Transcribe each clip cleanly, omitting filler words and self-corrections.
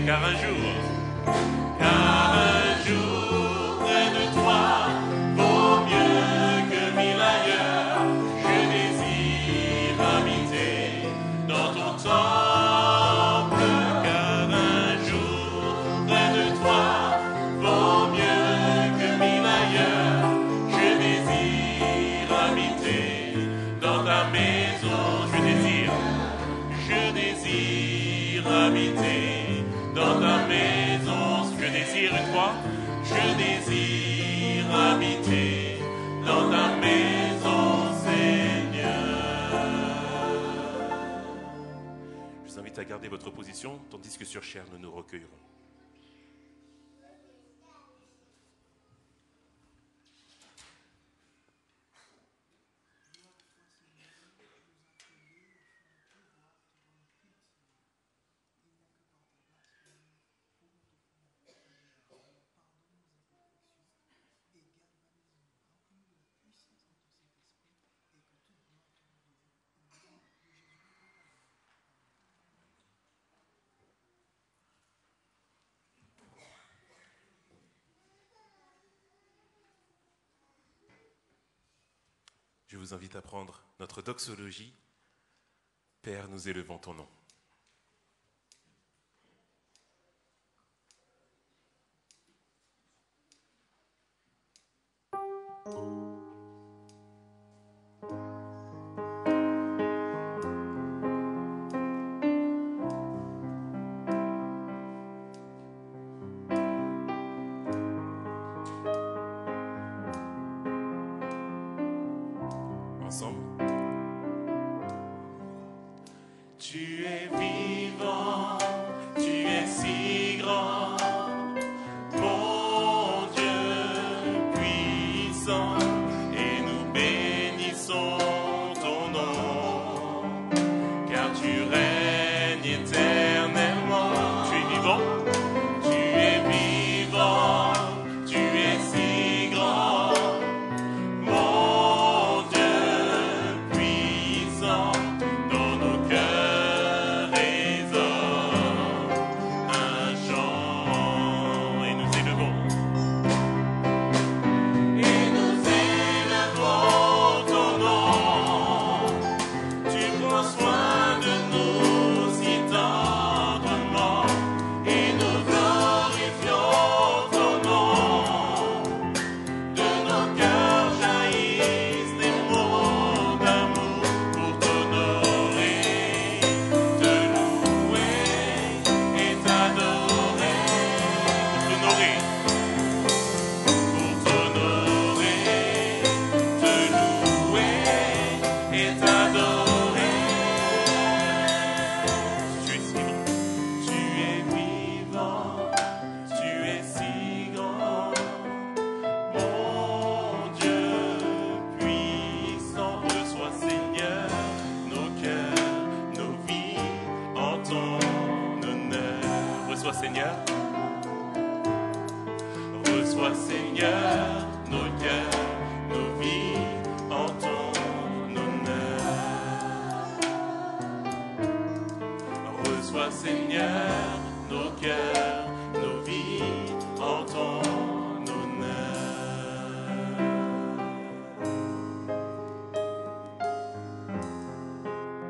car un jour près de toi vaut mieux que mille ailleurs. Je désire habiter dans ton temple, car un jour près de toi vaut mieux que mille ailleurs. Je désire habiter dans ta maison. Je désire habiter dans ta maison. Je désire une fois. Je désire habiter dans ta maison, Seigneur. Je vous invite à garder votre position, tandis que sur chair nous nous recueillerons. Je vous invite à prendre notre doxologie. Père, nous élevons ton nom. Ensemble. Tu es vivant, tu es si grand, mon Dieu puissant, et nous bénissons ton nom, car tu règnes éternellement. Tu es vivant, tu es vivant, tu es si grand, mon Dieu puissant, dans nos cœurs résonne un chant, et nous élevons ton nom. Tu prends soin de nous si tendrement, et nous glorifions ton nom. De nos cœurs jaillissent des mots d'amour pour t'honorer, te louer et t'adorer. Pour t'honorer, te louer et t'adorer. Tu es vivant, tu es si grand, mon Dieu puissant. Reçois, Seigneur, nos cœurs, nos vies en ton honneur. Reçois, Seigneur. Reçois, Seigneur, nos cœurs, nos vies en ton honneur. Reçois, Seigneur, nos cœurs, nos vies en ton honneur.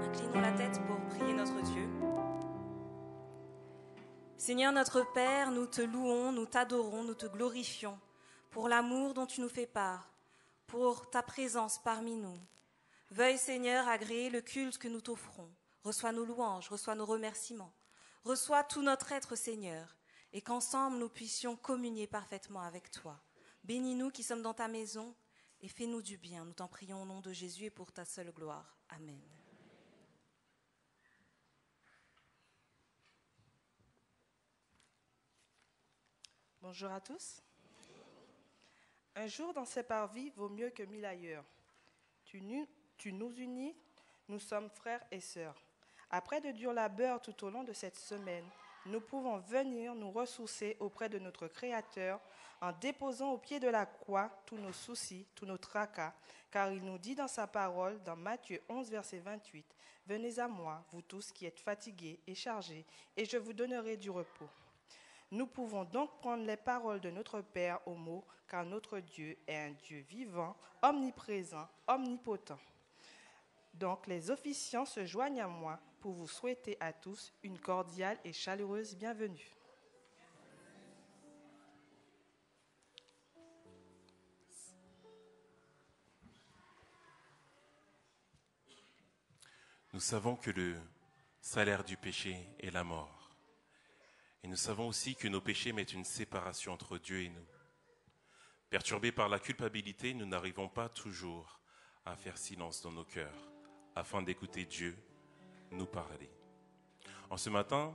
Inclinons la tête pour prier notre Dieu. Seigneur notre Père, nous te louons, nous t'adorons, nous te glorifions pour l'amour dont tu nous fais part, pour ta présence parmi nous. Veuille, Seigneur, agréer le culte que nous t'offrons. Reçois nos louanges, reçois nos remerciements. Reçois tout notre être, Seigneur, et qu'ensemble nous puissions communier parfaitement avec toi. Bénis-nous qui sommes dans ta maison et fais-nous du bien. Nous t'en prions au nom de Jésus et pour ta seule gloire. Amen. Bonjour à tous. Un jour dans ces parvis vaut mieux que mille ailleurs. Tu nous unis, nous sommes frères et sœurs. Après de durs labeurs tout au long de cette semaine, nous pouvons venir nous ressourcer auprès de notre Créateur en déposant au pied de la croix tous nos soucis, tous nos tracas, car il nous dit dans sa parole, dans Matthieu 11, verset 28, « Venez à moi, vous tous qui êtes fatigués et chargés, et je vous donnerai du repos. Nous pouvons donc prendre les paroles de notre Père au mot, car notre Dieu est un Dieu vivant, omniprésent, omnipotent. Donc, les officiants se joignent à moi pour vous souhaiter à tous une cordiale et chaleureuse bienvenue. Nous savons que le salaire du péché est la mort. Et nous savons aussi que nos péchés mettent une séparation entre Dieu et nous. Perturbés par la culpabilité, nous n'arrivons pas toujours à faire silence dans nos cœurs, afin d'écouter Dieu nous parler. En ce matin,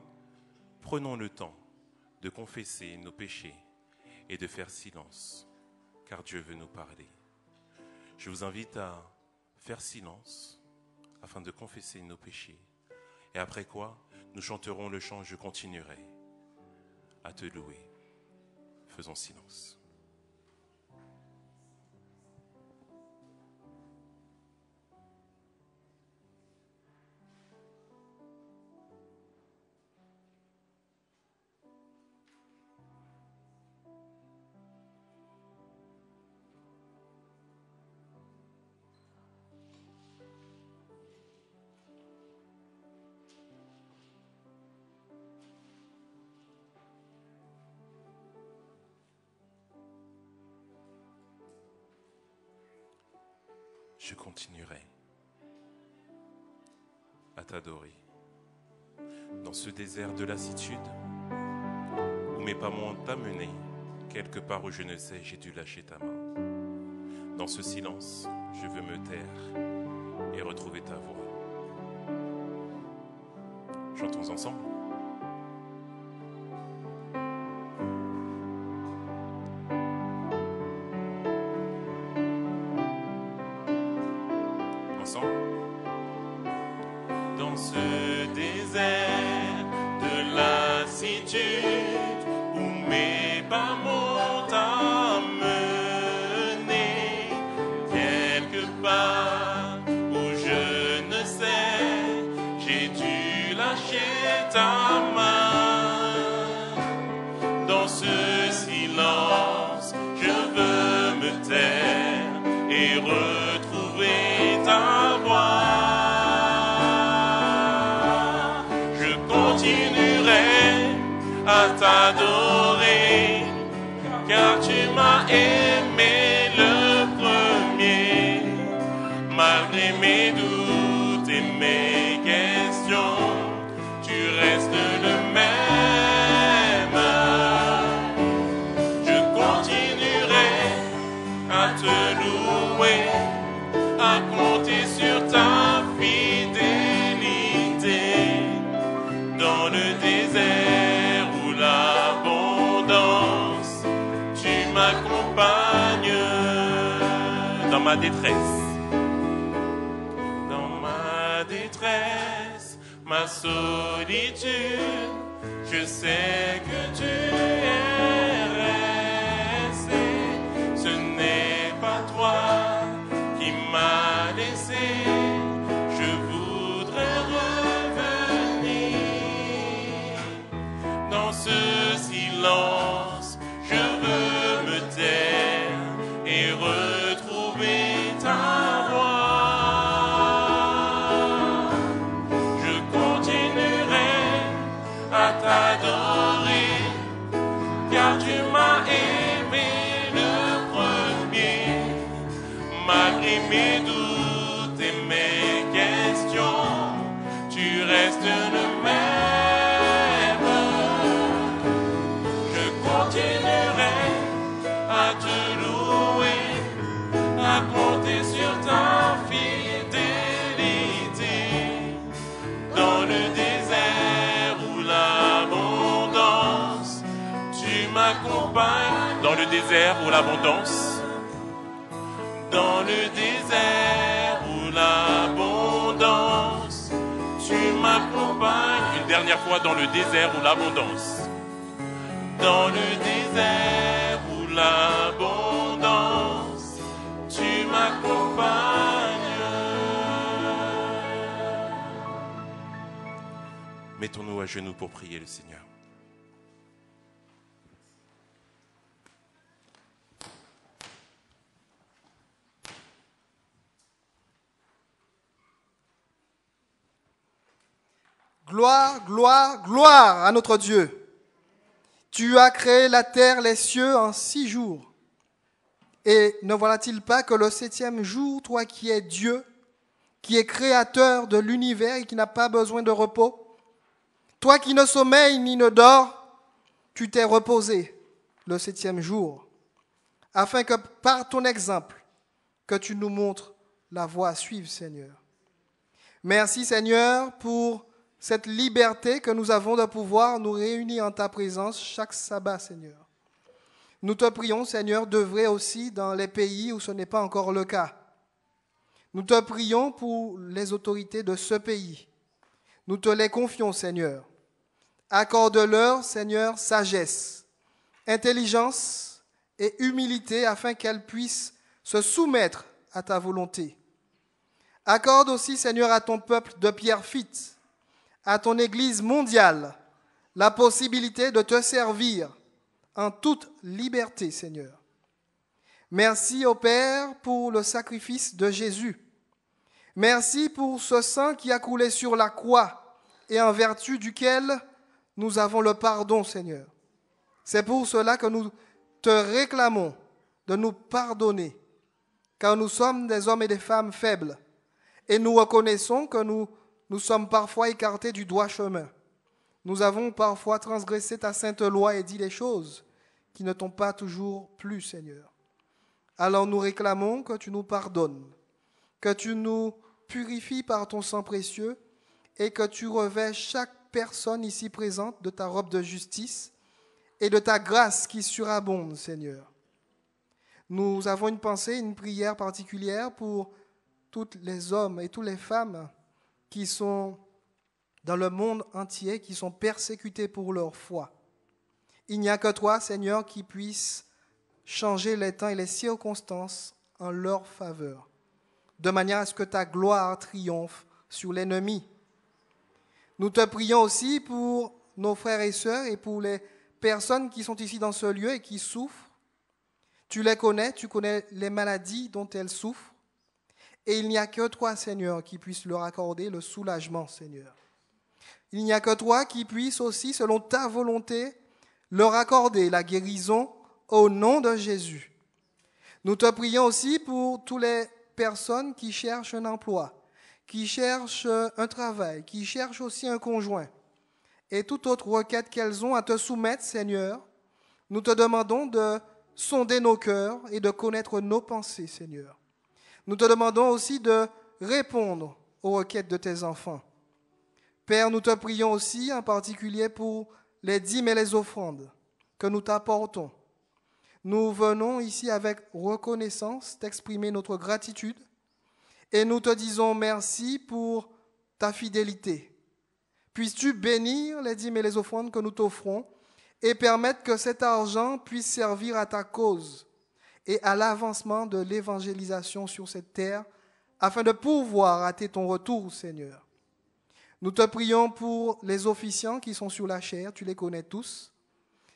prenons le temps de confesser nos péchés et de faire silence, car Dieu veut nous parler. Je vous invite à faire silence afin de confesser nos péchés. Et après quoi, nous chanterons le chant « Je continuerai à te louer ». Faisons silence. Je continuerai à t'adorer. Dans ce désert de lassitude, où mes pas m'ont amené, quelque part où je ne sais, j'ai dû lâcher ta main. Dans ce silence, je veux me taire et retrouver ta voix. Chantons ensemble. Dans ce désert de lassitude où mes pas m'ont amené, quelque part où je ne sais, j'ai dû lâcher ta main. Dans ce silence, je veux me taire et retrouver ta voix. À t'adorer, car tu m'as aimé le premier, malgré mes doutes et mes questions, tu restes le même. Je continuerai à te louer, à compter sur ta fidélité dans le désert. Dans ma détresse, ma solitude, je sais que tu es resté. Ce n'est pas toi qui m'as laissé, je voudrais revenir. Dans ce silence, je veux me taire et retrouver ta voix. Je continuerai à t'adorer, car tu m'as aimé le premier, malgré mes doutes et mes questions, tu restes le même. Je continuerai à te louer, à compter sur ta fidélité dans le désert où l'abondance, tu m'accompagnes. Dans le désert où l'abondance, dans le désert où l'abondance, tu m'accompagnes. Une dernière fois, dans le désert où l'abondance, dans le désert où l'abondance, tu m'accompagnes. Mettons-nous à genoux pour prier le Seigneur. Gloire, gloire, gloire à notre Dieu. Tu as créé la terre, les cieux en 6 jours. Et ne voilà-t-il pas que le 7e jour, toi qui es Dieu, qui es créateur de l'univers et qui n'a pas besoin de repos, toi qui ne sommeilles ni ne dors, tu t'es reposé le 7e jour, afin que par ton exemple, que tu nous montres la voie à suivre, Seigneur. Merci, Seigneur, pour cette liberté que nous avons de pouvoir nous réunir en ta présence chaque sabbat, Seigneur. Nous te prions, Seigneur, d'œuvrer aussi dans les pays où ce n'est pas encore le cas. Nous te prions pour les autorités de ce pays. Nous te les confions, Seigneur. Accorde-leur, Seigneur, sagesse, intelligence et humilité afin qu'elles puissent se soumettre à ta volonté. Accorde aussi, Seigneur, à ton peuple de Pierrefitte, à ton Église mondiale, la possibilité de te servir en toute liberté, Seigneur. Merci au Père pour le sacrifice de Jésus. Merci pour ce sang qui a coulé sur la croix et en vertu duquel nous avons le pardon, Seigneur. C'est pour cela que nous te réclamons de nous pardonner, car nous sommes des hommes et des femmes faibles et nous reconnaissons que nous sommes parfois écartés du droit chemin. Nous avons parfois transgressé ta sainte loi et dit des choses qui ne t'ont pas toujours plu, Seigneur. Alors nous réclamons que tu nous pardonnes, que tu nous purifies par ton sang précieux et que tu revêts chaque personne ici présente de ta robe de justice et de ta grâce qui surabonde, Seigneur. Nous avons une pensée, une prière particulière pour tous les hommes et toutes les femmes qui sont dans le monde entier, qui sont persécutés pour leur foi. Il n'y a que toi, Seigneur, qui puisse changer les temps et les circonstances en leur faveur, de manière à ce que ta gloire triomphe sur l'ennemi. Nous te prions aussi pour nos frères et sœurs et pour les personnes qui sont ici dans ce lieu et qui souffrent. Tu les connais, tu connais les maladies dont elles souffrent. Et il n'y a que toi, Seigneur, qui puisse leur accorder le soulagement, Seigneur. Il n'y a que toi qui puisse aussi, selon ta volonté, leur accorder la guérison au nom de Jésus. Nous te prions aussi pour toutes les personnes qui cherchent un emploi, qui cherchent un travail, qui cherchent aussi un conjoint, et toute autre requête qu'elles ont à te soumettre, Seigneur. Nous te demandons de sonder nos cœurs et de connaître nos pensées, Seigneur. Nous te demandons aussi de répondre aux requêtes de tes enfants. Père, nous te prions aussi en particulier pour les dîmes et les offrandes que nous t'apportons. Nous venons ici avec reconnaissance t'exprimer notre gratitude et nous te disons merci pour ta fidélité. Puisses-tu bénir les dîmes et les offrandes que nous t'offrons et permettre que cet argent puisse servir à ta cause et à l'avancement de l'évangélisation sur cette terre afin de pouvoir hâter ton retour, Seigneur. Nous te prions pour les officiants qui sont sur la chaire, tu les connais tous.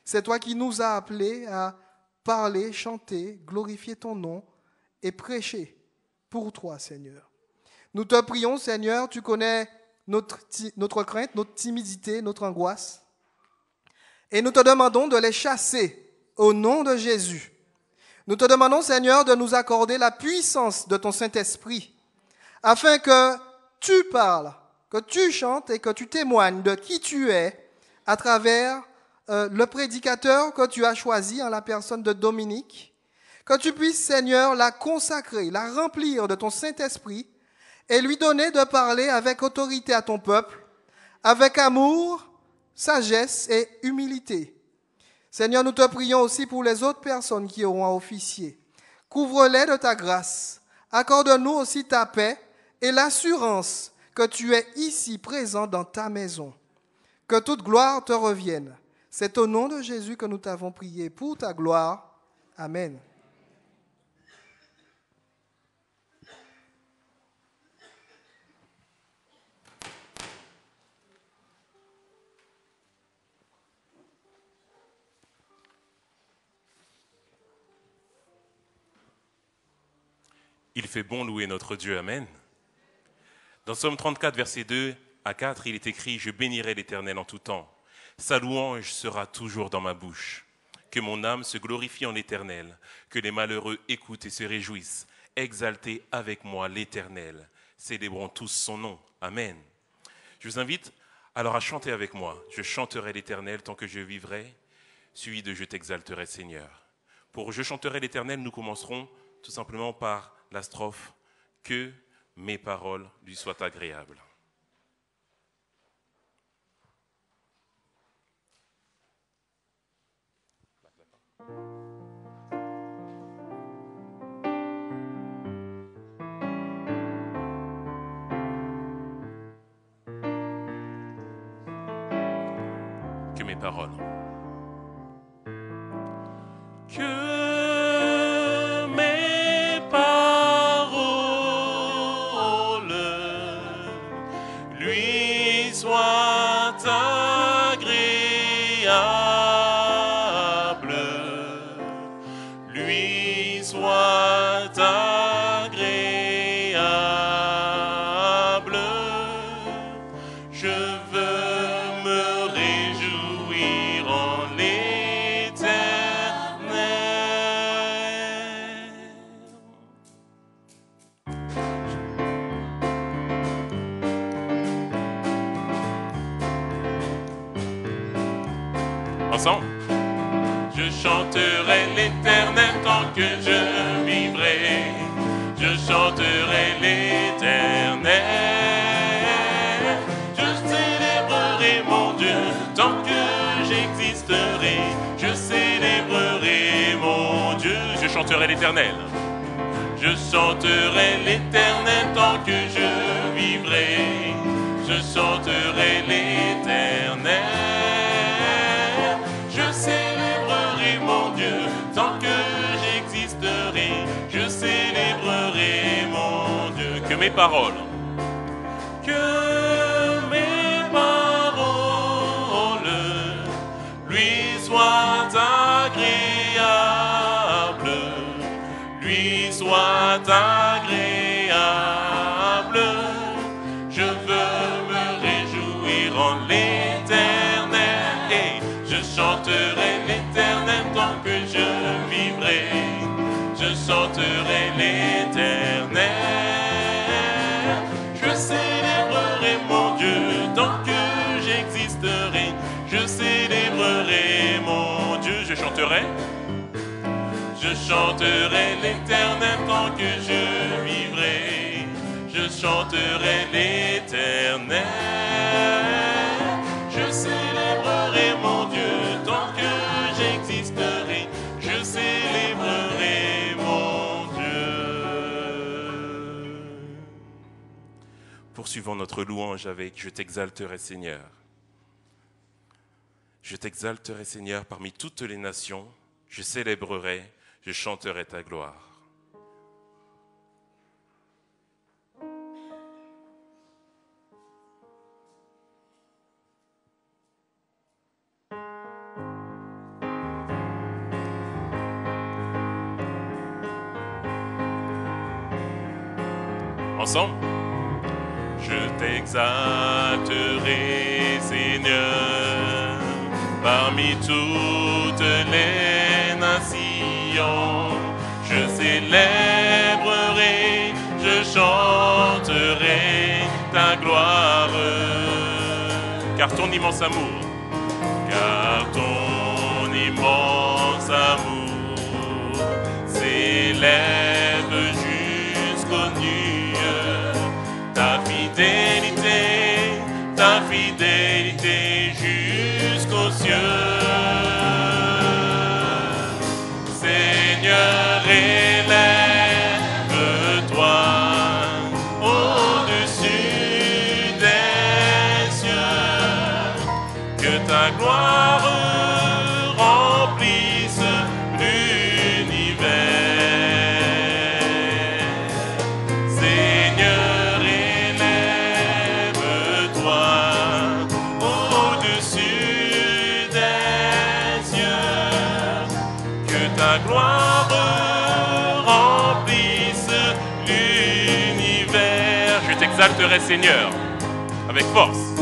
C'est toi qui nous as appelés à parler, chanter, glorifier ton nom et prêcher pour toi, Seigneur. Nous te prions, Seigneur, tu connais notre crainte, notre timidité, notre angoisse. Et nous te demandons de les chasser au nom de Jésus. Nous te demandons, Seigneur, de nous accorder la puissance de ton Saint-Esprit afin que tu parles, que tu chantes et que tu témoignes de qui tu es à travers le prédicateur que tu as choisi en la personne de Dominique, que tu puisses, Seigneur, la consacrer, la remplir de ton Saint-Esprit et lui donner de parler avec autorité à ton peuple, avec amour, sagesse et humilité. Seigneur, nous te prions aussi pour les autres personnes qui auront à officier. Couvre-les de ta grâce. Accorde-nous aussi ta paix et l'assurance que tu es ici présent dans ta maison. Que toute gloire te revienne. C'est au nom de Jésus que nous t'avons prié pour ta gloire. Amen. Il fait bon louer notre Dieu. Amen. Dans Psaume 34, verset 2, À 4, il est écrit « Je bénirai l'Éternel en tout temps. Sa louange sera toujours dans ma bouche. Que mon âme se glorifie en l'Éternel, que les malheureux écoutent et se réjouissent. Exaltez avec moi l'Éternel. Célébrons tous son nom. Amen. » Je vous invite alors à chanter avec moi. Je chanterai l'Éternel tant que je vivrai, suivi de « Je t'exalterai Seigneur ». Pour « Je chanterai l'Éternel », nous commencerons tout simplement par la strophe « Que mes paroles lui soient agréables ». Que mes paroles. Que mes paroles lui soient agréables, lui soient agréables. Je veux me réjouir en l'Éternel. Ensemble. Je chanterai l'Éternel tant que je vivrai. Je chanterai l'Éternel. Je célébrerai mon Dieu tant que j'existerai. Je célébrerai mon Dieu. Je chanterai l'Éternel. Je chanterai l'Éternel tant que je vivrai. Je chanterai l'Éternel. Je célébrerai mon Dieu tant que j'existerai. Je célébrerai mon Dieu. Que mes paroles, lui soient agréables, lui soient agréables. Je veux me réjouir en l'Éternel et je chanterai l'Éternel tant que je vivrai. Je chanterai l'Éternel. Je célébrerai mon Dieu tant que j'existerai. Je célébrerai mon Dieu. Je chanterai. Je chanterai l'Éternel tant que je vivrai. Je chanterai l'Éternel. Je célébrerai mon Dieu tant que j'existerai. Je célébrerai mon Dieu. Poursuivons notre louange avec « Je t'exalterai Seigneur ». Je t'exalterai Seigneur parmi toutes les nations. Je célébrerai, je chanterai ta gloire. Ensemble. Je t'exalterai Seigneur parmi toutes les nations. Je célébrerai, je chanterai ta gloire. Car ton immense amour, car ton immense amour s'élève jusqu'aux nues. Ta fidélité jusqu'aux cieux. Seigneur, élève-toi au-dessus des cieux, que ta gloire remplisse l'univers. Seigneur, élève-toi au-dessus des cieux, que ta gloire remplisse l'univers. Je t'exalterai, Seigneur. avec force.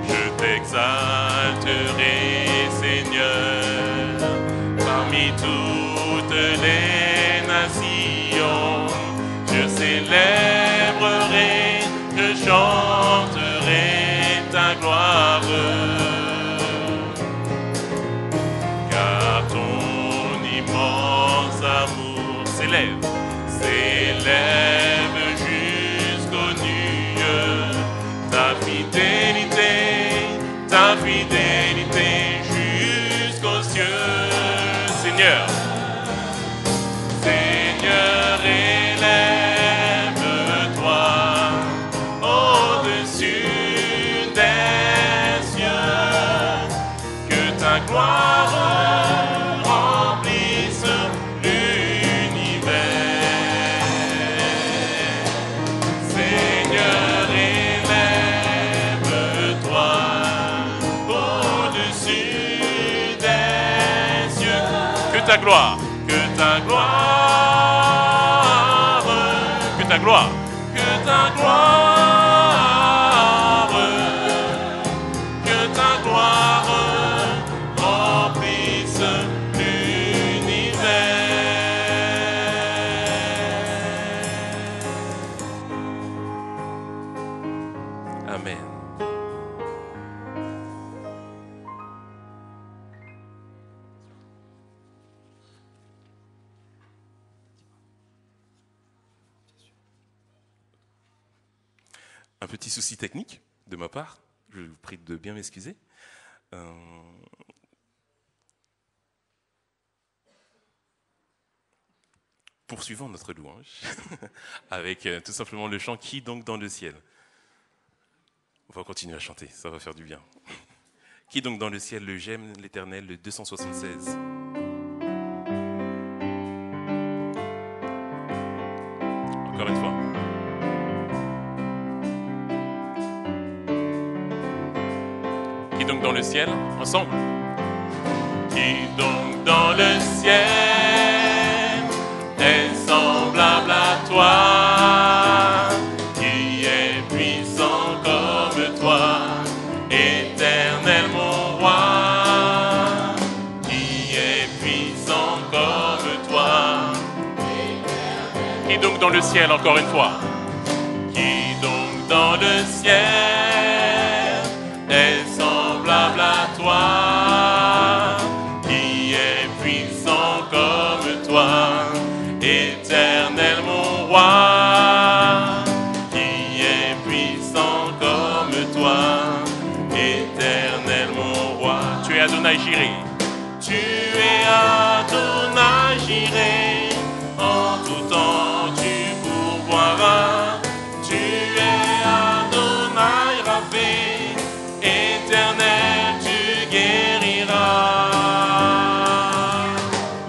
Je t'exalterai, Seigneur, parmi toutes les nations. Je célébrerai, je chanterai ta gloire. Car ton immense amour s'élève jusqu'aux nues. Ta fidélité jusqu'aux cieux. Seigneur, Seigneur, élève-toi au-dessus des cieux, que ta gloire remplisse l'univers. Seigneur, élève-toi au-dessus des cieux, que ta gloire, que ta gloire, que ta gloire, que ta gloire, que ta gloire remplisse l'univers. Amen. Un petit souci technique de ma part, je vous prie de bien m'excuser. Poursuivons notre louange avec tout simplement le chant « Qui donc dans le ciel ?» On va continuer à chanter, ça va faire du bien. « Qui donc dans le ciel, le j'aime l'Éternel » le 276. Encore une fois. Qui donc dans le ciel, ensemble. Qui donc dans le ciel est semblable à toi, qui est puissant comme toi, éternel mon roi, qui est puissant comme toi. Qui donc dans le ciel, encore une fois. Qui donc dans le ciel est semblable à toi, qui est puissant comme toi, éternel mon roi, qui est puissant comme toi, éternel mon roi. Tu es Adonai Jireh, tu es Adonai Jireh, en tout temps tu pourvoiras, tu es Adonai Rapha, éternel, tu guériras.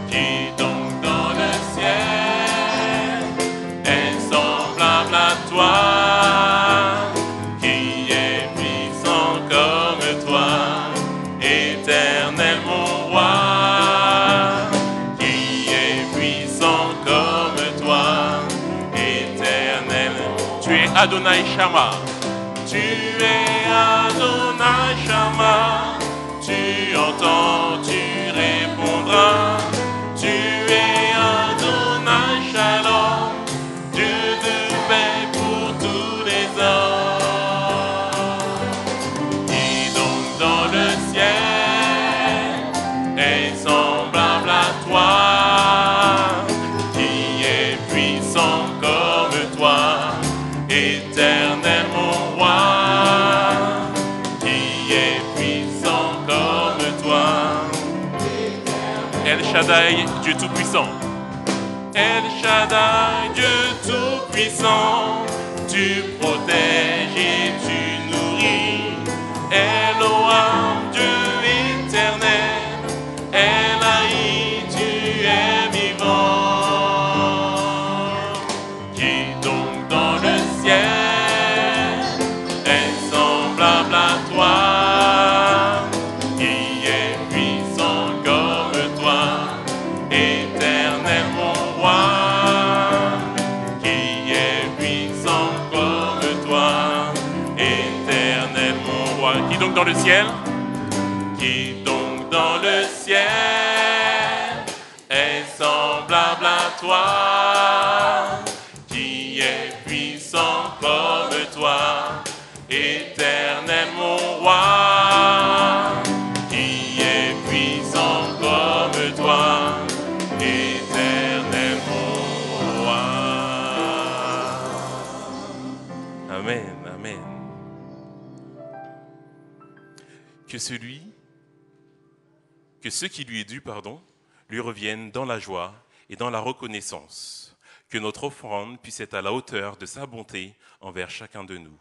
Qui donc dans le ciel est semblable à toi, qui est puissant comme toi, éternel mon roi, qui est puissant comme toi, éternel. Tu es Adonai Shammah. Tu es Adonai Shammah, tu entends, tu répondras. Tu es Adonai Shalom, Dieu de paix pour tous les hommes. Qui donc dans le ciel est semblable à toi, qui est puissant comme toi, éternel mon roi, qui est puissant comme toi. El Shaddai, Dieu tout-puissant. El Shaddai, Dieu tout-puissant. Tu protèges et tu nourris. Elohim, Dieu éternel. Elahi, tu es vivant. Qui donc dans le ciel est semblable à toi, qui est puissant comme toi, éternel mon roi, qui est puissant comme toi. ciel, qui donc dans le ciel est semblable à toi, qui est puissant comme toi, éternel mon roi, qui est puissant comme toi, éternel mon roi. Amen, amen. Que ceux qui lui est dû, lui reviennent dans la joie et dans la reconnaissance. Que notre offrande puisse être à la hauteur de sa bonté envers chacun de nous.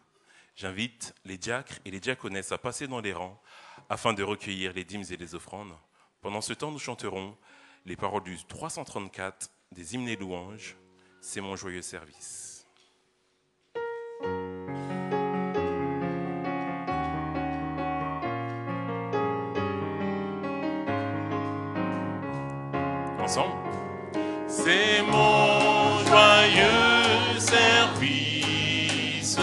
J'invite les diacres et les diaconesses à passer dans les rangs afin de recueillir les dîmes et les offrandes. Pendant ce temps, nous chanterons les paroles du 334 des hymnes et louanges. C'est mon joyeux service. Ensemble. C'est mon joyeux service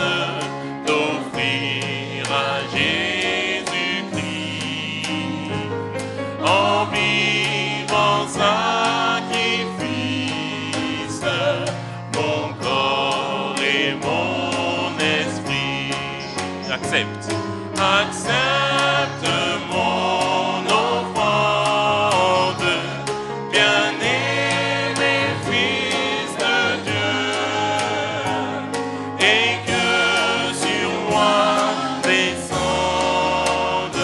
d'offrir à Jésus-Christ en vivant sacrifice mon corps et mon esprit. Accepte mon offrande, bien-aimé Fils de Dieu, et que sur moi descende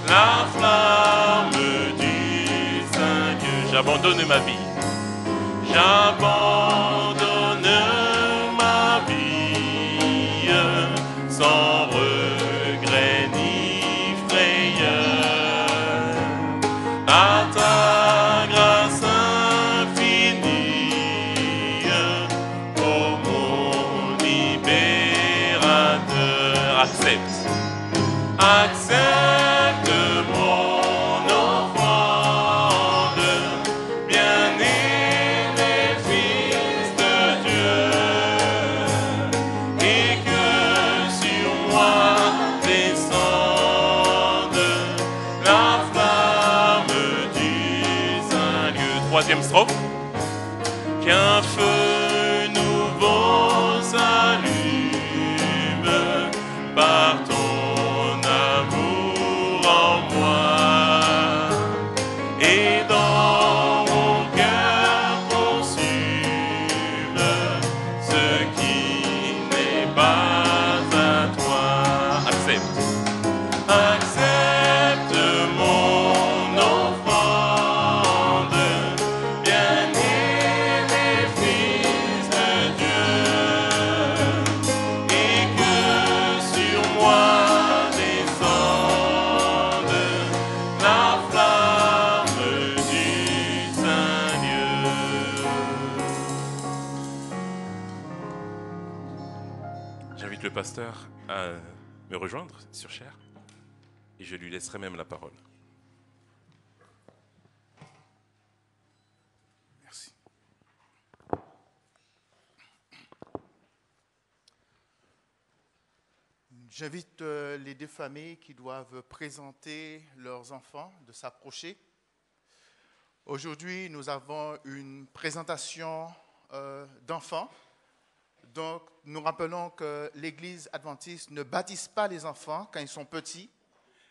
la flamme du Saint-Dieu. J'abandonne ma vie, sans regret ni frayeur, à ta grâce infinie, ô mon libérateur. Accepte mon offrande, bien-aimé Fils de Dieu, et que sur moi descende la flamme du Saint-Lieu. Troisième strophe. Qu'un feu nouveau s'allume par ton amour en moi, et dans mon cœur consume ce qui n'est pas à toi. Accepte mon offrande, bien-aimé Fils de Dieu, et que sur moi descende la flamme du Saint-Lieu. J'invite le pasteur à me rejoindre sur chair et je lui laisserai même la parole. Merci. J'invite les deux familles qui doivent présenter leurs enfants de s'approcher. Aujourd'hui, nous avons une présentation d'enfants. Donc, nous rappelons que l'Église adventiste ne baptise pas les enfants quand ils sont petits,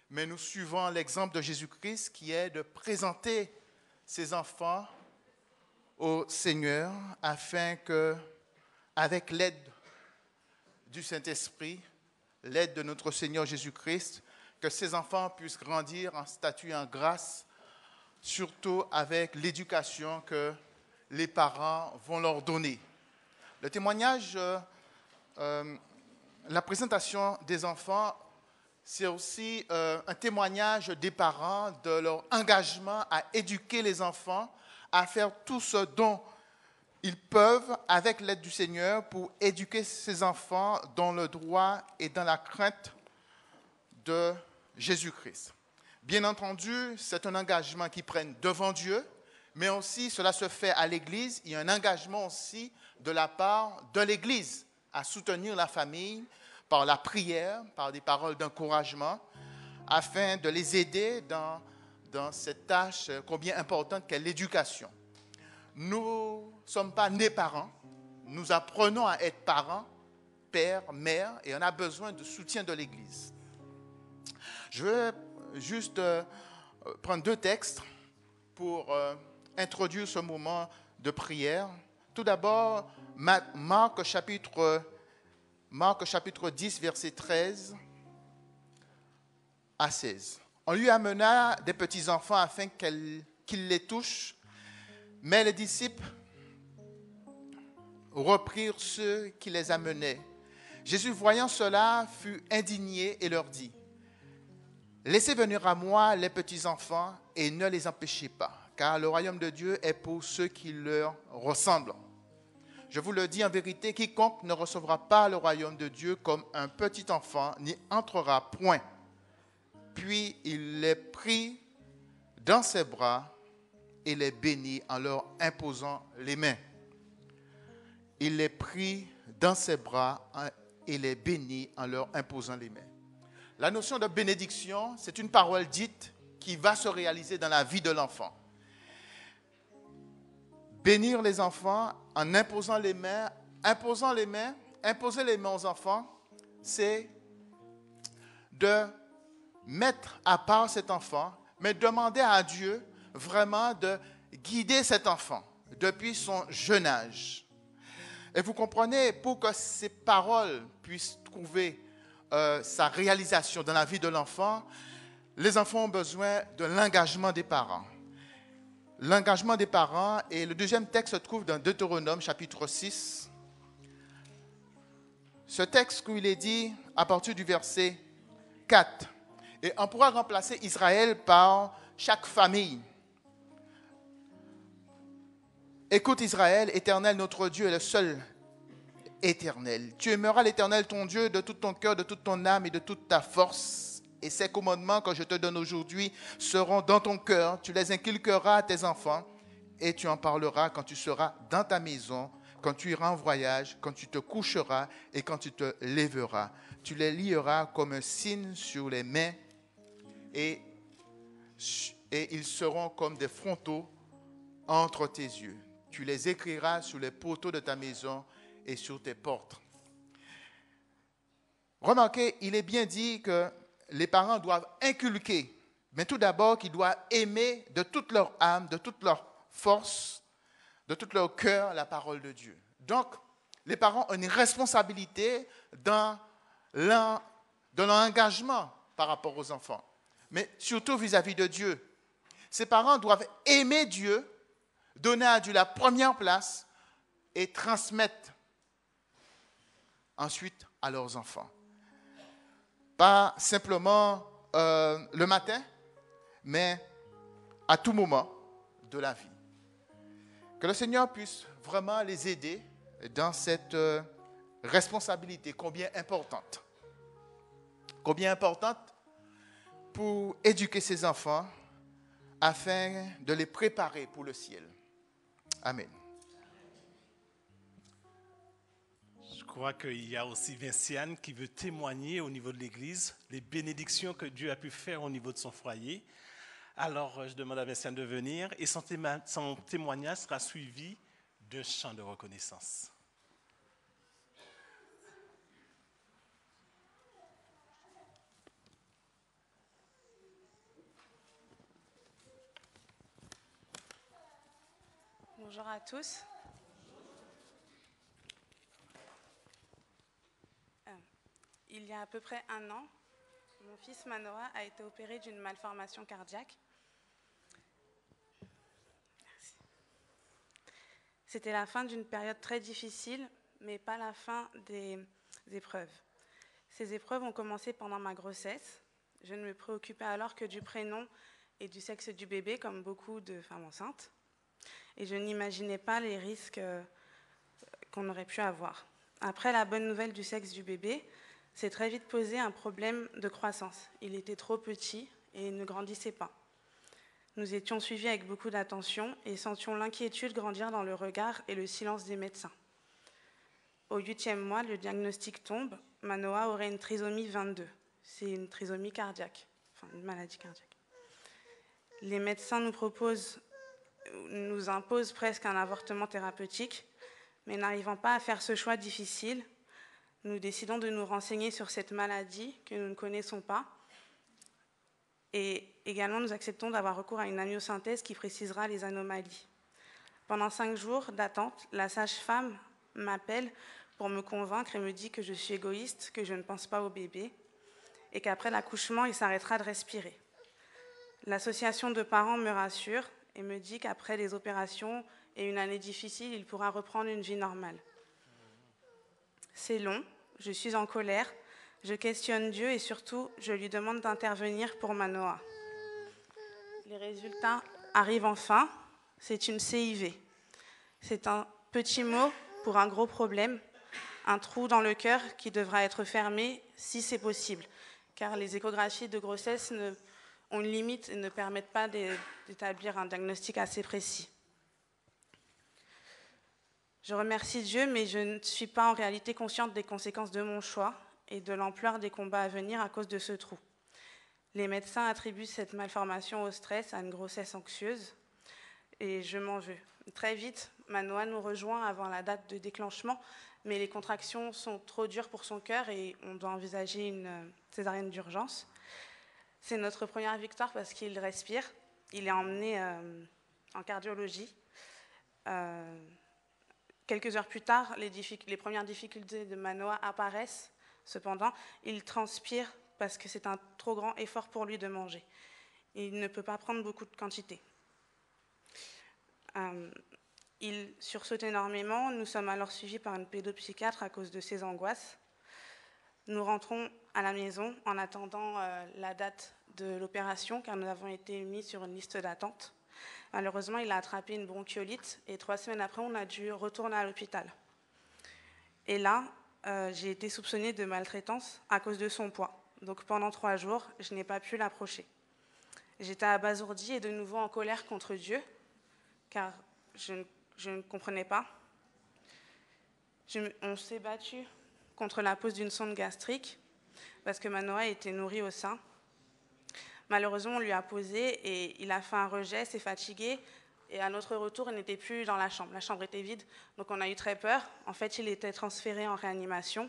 mais nous suivons l'exemple de Jésus-Christ qui est de présenter ses enfants au Seigneur afin que, avec l'aide du Saint-Esprit, l'aide de notre Seigneur Jésus-Christ, que ces enfants puissent grandir en statut et en grâce, surtout avec l'éducation que les parents vont leur donner. Le témoignage, la présentation des enfants, c'est aussi un témoignage des parents de leur engagement à éduquer les enfants, à faire tout ce dont ils peuvent avec l'aide du Seigneur pour éduquer ces enfants dans le droit et dans la crainte de Jésus-Christ. Bien entendu, c'est un engagement qu'ils prennent devant Dieu, mais aussi cela se fait à l'Église. Il y a un engagement aussi de la part de l'Église à soutenir la famille par la prière, par des paroles d'encouragement, afin de les aider dans cette tâche combien importante qu'est l'éducation. Nous ne sommes pas nés parents, nous apprenons à être parents, père, mère, et on a besoin de soutien de l'Église. Je vais juste prendre 2 textes pour introduire ce moment de prière. Tout d'abord, Marc chapitre 10, verset 13 à 16. On lui amena des petits-enfants afin qu'il les touche, mais les disciples reprirent ceux qui les amenaient. Jésus, voyant cela, fut indigné et leur dit, « Laissez venir à moi les petits-enfants et ne les empêchez pas, car le royaume de Dieu est pour ceux qui leur ressemblent. Je vous le dis en vérité, quiconque ne recevra pas le royaume de Dieu comme un petit enfant n'y entrera point. » Puis il les prit dans ses bras et les bénit en leur imposant les mains. Il les prit dans ses bras et les bénit en leur imposant les mains. La notion de bénédiction, c'est une parole dite qui va se réaliser dans la vie de l'enfant. Bénir les enfants en imposant les mains, imposer les mains aux enfants, c'est de mettre à part cet enfant, mais demander à Dieu vraiment de guider cet enfant depuis son jeune âge. Et vous comprenez, pour que ces paroles puissent trouver sa réalisation dans la vie de l'enfant, les enfants ont besoin de l'engagement des parents. L'engagement des parents, et le deuxième texte se trouve dans Deutéronome, chapitre 6. Ce texte où il est dit, à partir du verset 4, et on pourra remplacer Israël par chaque famille. Écoute Israël, Éternel notre Dieu est le seul éternel. Tu aimeras l'Éternel ton Dieu de tout ton cœur, de toute ton âme et de toute ta force. Et ces commandements que je te donne aujourd'hui seront dans ton cœur. Tu les inculqueras à tes enfants et tu en parleras quand tu seras dans ta maison, quand tu iras en voyage, quand tu te coucheras et quand tu te lèveras. Tu les lieras comme un signe sur les mains et ils seront comme des frontaux entre tes yeux. Tu les écriras sur les poteaux de ta maison et sur tes portes. Remarquez, il est bien dit que les parents doivent inculquer, mais tout d'abord qu'ils doivent aimer de toute leur âme, de toute leur force, de tout leur cœur la parole de Dieu. Donc, les parents ont une responsabilité dans leur engagement par rapport aux enfants, mais surtout vis-à-vis de Dieu. Ces parents doivent aimer Dieu, donner à Dieu la première place et transmettre ensuite à leurs enfants. Pas simplement le matin, mais à tout moment de la vie. Que le Seigneur puisse vraiment les aider dans cette responsabilité combien importante pour éduquer ses enfants afin de les préparer pour le ciel. Amen. Je crois qu'il y a aussi Vinciane qui veut témoigner au niveau de l'Église les bénédictions que Dieu a pu faire au niveau de son foyer. Alors, je demande à Vinciane de venir et son témoignage sera suivi d'un chant de reconnaissance. Bonjour à tous. Il y a à peu près 1 an, mon fils Manoa a été opéré d'une malformation cardiaque. Merci. C'était la fin d'une période très difficile, mais pas la fin des épreuves. Ces épreuves ont commencé pendant ma grossesse. Je ne me préoccupais alors que du prénom et du sexe du bébé, comme beaucoup de femmes enceintes. Et je n'imaginais pas les risques qu'on aurait pu avoir. Après la bonne nouvelle du sexe du bébé, s'est très vite posé un problème de croissance. Il était trop petit et ne grandissait pas. Nous étions suivis avec beaucoup d'attention et sentions l'inquiétude grandir dans le regard et le silence des médecins. Au 8e mois, le diagnostic tombe. Manoa aurait une trisomie 22. C'est une trisomie cardiaque, une maladie cardiaque. Les médecins nous imposent presque un avortement thérapeutique, mais n'arrivant pas à faire ce choix difficile, nous décidons de nous renseigner sur cette maladie que nous ne connaissons pas. Et également, nous acceptons d'avoir recours à une amniosynthèse qui précisera les anomalies. Pendant 5 jours d'attente, la sage-femme m'appelle pour me convaincre et me dit que je suis égoïste, que je ne pense pas au bébé et qu'après l'accouchement, il s'arrêtera de respirer. L'association de parents me rassure et me dit qu'après les opérations et une année difficile, il pourra reprendre une vie normale. C'est long, je suis en colère, je questionne Dieu et surtout, je lui demande d'intervenir pour Manoa. Les résultats arrivent enfin, c'est une CIV. C'est un petit mot pour un gros problème, un trou dans le cœur qui devra être fermé si c'est possible, car les échographies de grossesse ont une limite et ne permettent pas d'établir un diagnostic assez précis. Je remercie Dieu, mais je ne suis pas en réalité consciente des conséquences de mon choix et de l'ampleur des combats à venir à cause de ce trou. Les médecins attribuent cette malformation au stress, à une grossesse anxieuse, et je m'en veux. Très vite, Manoa nous rejoint avant la date de déclenchement, mais les contractions sont trop dures pour son cœur et on doit envisager une césarienne d'urgence. C'est notre première victoire parce qu'il respire. Il est emmené en cardiologie. Quelques heures plus tard, les premières difficultés de Manoa apparaissent. Cependant, il transpire parce que c'est un trop grand effort pour lui de manger. Il ne peut pas prendre beaucoup de quantité. Il sursaute énormément. Nous sommes alors suivis par une pédopsychiatre à cause de ses angoisses. Nous rentrons à la maison en attendant la date de l'opération, car nous avons été mis sur une liste d'attente. Malheureusement, il a attrapé une bronchiolite et 3 semaines après, on a dû retourner à l'hôpital. Et là, j'ai été soupçonnée de maltraitance à cause de son poids. Donc pendant 3 jours, je n'ai pas pu l'approcher. J'étais abasourdie et de nouveau en colère contre Dieu, car je ne comprenais pas. On s'est battu contre la pose d'une sonde gastrique, parce que Manoa était nourri au sein. Malheureusement, on lui a posé et il a fait un rejet, s'est fatigué. Et à notre retour, il n'était plus dans la chambre. La chambre était vide, donc on a eu très peur. En fait, il était transféré en réanimation.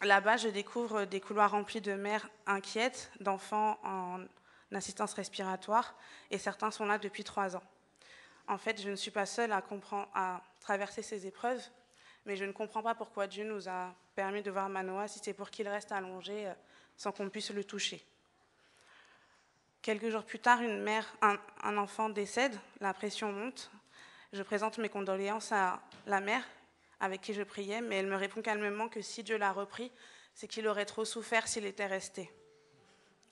Là-bas, je découvre des couloirs remplis de mères inquiètes, d'enfants en assistance respiratoire, et certains sont là depuis 3 ans. En fait, je ne suis pas seule à traverser ces épreuves, mais je ne comprends pas pourquoi Dieu nous a permis de voir Manoa si c'est pour qu'il reste allongé sans qu'on puisse le toucher. Quelques jours plus tard, un enfant décède, la pression monte. Je présente mes condoléances à la mère avec qui je priais, mais elle me répond calmement que si Dieu l'a repris, c'est qu'il aurait trop souffert s'il était resté.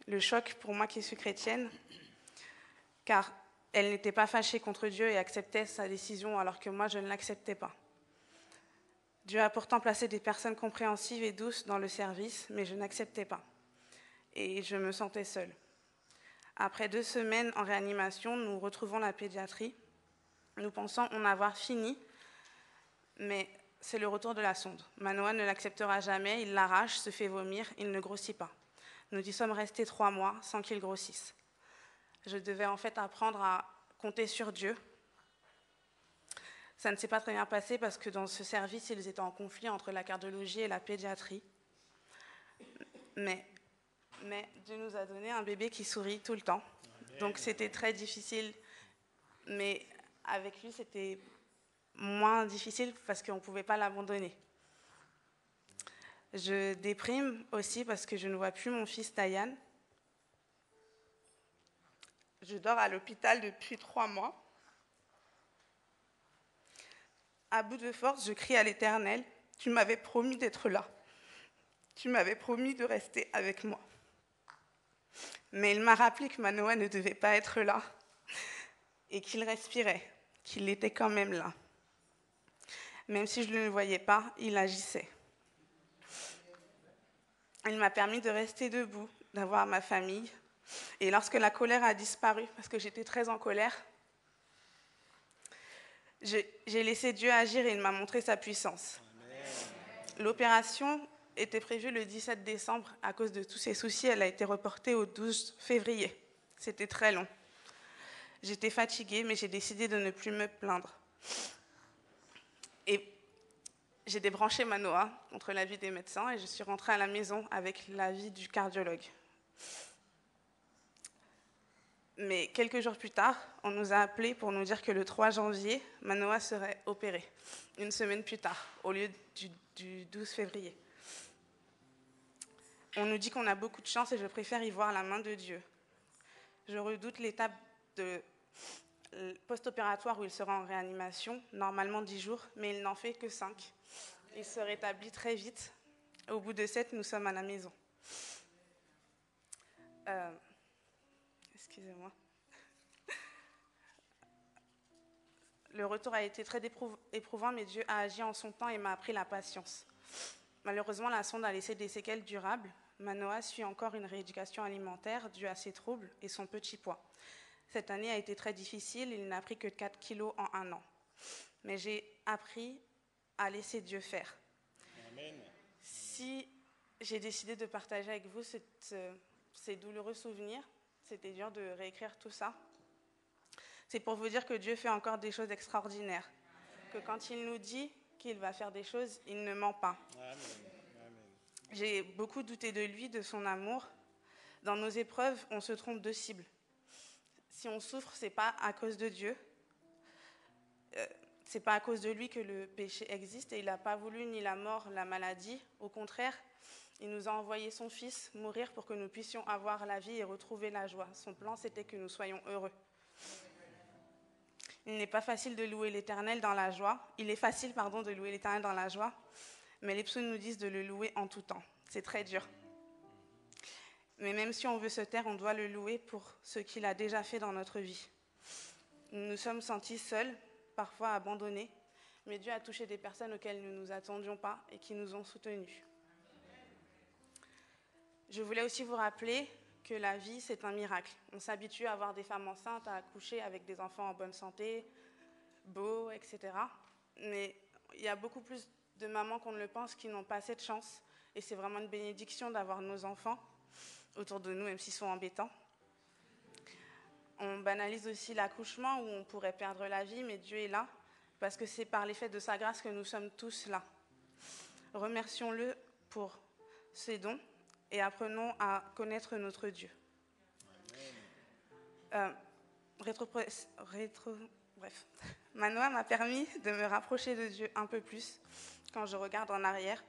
Le choc pour moi qui suis chrétienne, car elle n'était pas fâchée contre Dieu et acceptait sa décision alors que moi je ne l'acceptais pas. Dieu a pourtant placé des personnes compréhensives et douces dans le service, mais je n'acceptais pas. Et je me sentais seule. Après 2 semaines en réanimation, nous retrouvons la pédiatrie. Nous pensons en avoir fini, mais c'est le retour de la sonde. Manoa ne l'acceptera jamais, il l'arrache, se fait vomir, il ne grossit pas. Nous y sommes restés 3 mois sans qu'il grossisse. Je devais en fait apprendre à compter sur Dieu. Ça ne s'est pas très bien passé parce que dans ce service, ils étaient en conflit entre la cardiologie et la pédiatrie. Mais Dieu nous a donné un bébé qui sourit tout le temps. Donc c'était très difficile. Mais avec lui, c'était moins difficile parce qu'on ne pouvait pas l'abandonner. Je déprime aussi parce que je ne vois plus mon fils Tayan. Je dors à l'hôpital depuis 3 mois. À bout de force, je crie à l'Éternel, « Tu m'avais promis d'être là. Tu m'avais promis de rester avec moi. » Mais il m'a rappelé que Manoa ne devait pas être là et qu'il respirait, qu'il était quand même là. Même si je ne le voyais pas, il agissait. Il m'a permis de rester debout, d'avoir ma famille. Et lorsque la colère a disparu, parce que j'étais très en colère, j'ai laissé Dieu agir et il m'a montré sa puissance. L'opération était prévue le 17 décembre. À cause de tous ces soucis, elle a été reportée au 12 février. C'était très long. J'étais fatiguée, mais j'ai décidé de ne plus me plaindre. Et j'ai débranché Manoa contre l'avis des médecins et je suis rentrée à la maison avec l'avis du cardiologue. Mais quelques jours plus tard, on nous a appelés pour nous dire que le 3 janvier, Manoa serait opérée, une semaine plus tard, au lieu du 12 février. On nous dit qu'on a beaucoup de chance et je préfère y voir la main de Dieu. Je redoute l'étape de post-opératoire où il sera en réanimation, normalement 10 jours, mais il n'en fait que 5. Il se rétablit très vite. Au bout de 7, nous sommes à la maison. Excusez-moi. Le retour a été très éprouvant, mais Dieu a agi en son temps et m'a appris la patience. Malheureusement, la sonde a laissé des séquelles durables. Manoa suit encore une rééducation alimentaire due à ses troubles et son petit poids. Cette année a été très difficile, il n'a pris que 4 kilos en 1 an. Mais j'ai appris à laisser Dieu faire. Amen. Si j'ai décidé de partager avec vous ces douloureux souvenirs, c'était dur de réécrire tout ça. C'est pour vous dire que Dieu fait encore des choses extraordinaires. Que quand il nous dit qu'il va faire des choses, il ne ment pas. Amen. J'ai beaucoup douté de lui, de son amour. Dans nos épreuves, on se trompe de cible. Si on souffre, ce n'est pas à cause de Dieu. Ce n'est pas à cause de lui que le péché existe et il n'a pas voulu ni la mort, la maladie. Au contraire, il nous a envoyé son Fils mourir pour que nous puissions avoir la vie et retrouver la joie. Son plan, c'était que nous soyons heureux. Il n'est pas facile de louer l'Éternel dans la joie. Il est facile, de louer l'Éternel dans la joie, mais les psaumes nous disent de le louer en tout temps. C'est très dur. Mais même si on veut se taire, on doit le louer pour ce qu'il a déjà fait dans notre vie. Nous nous sommes sentis seuls, parfois abandonnés, mais Dieu a touché des personnes auxquelles nous ne nous attendions pas et qui nous ont soutenus. Je voulais aussi vous rappeler que la vie, c'est un miracle. On s'habitue à voir des femmes enceintes, à accoucher avec des enfants en bonne santé, beaux, etc. Mais il y a beaucoup plus de mamans qu'on ne le pense qui n'ont pas cette chance. Et c'est vraiment une bénédiction d'avoir nos enfants autour de nous, même s'ils sont embêtants. On banalise aussi l'accouchement où on pourrait perdre la vie, mais Dieu est là, parce que c'est par l'effet de sa grâce que nous sommes tous là. Remercions-le pour ses dons et apprenons à connaître notre Dieu. Bref. Manoa m'a permis de me rapprocher de Dieu un peu plus quand je regarde en arrière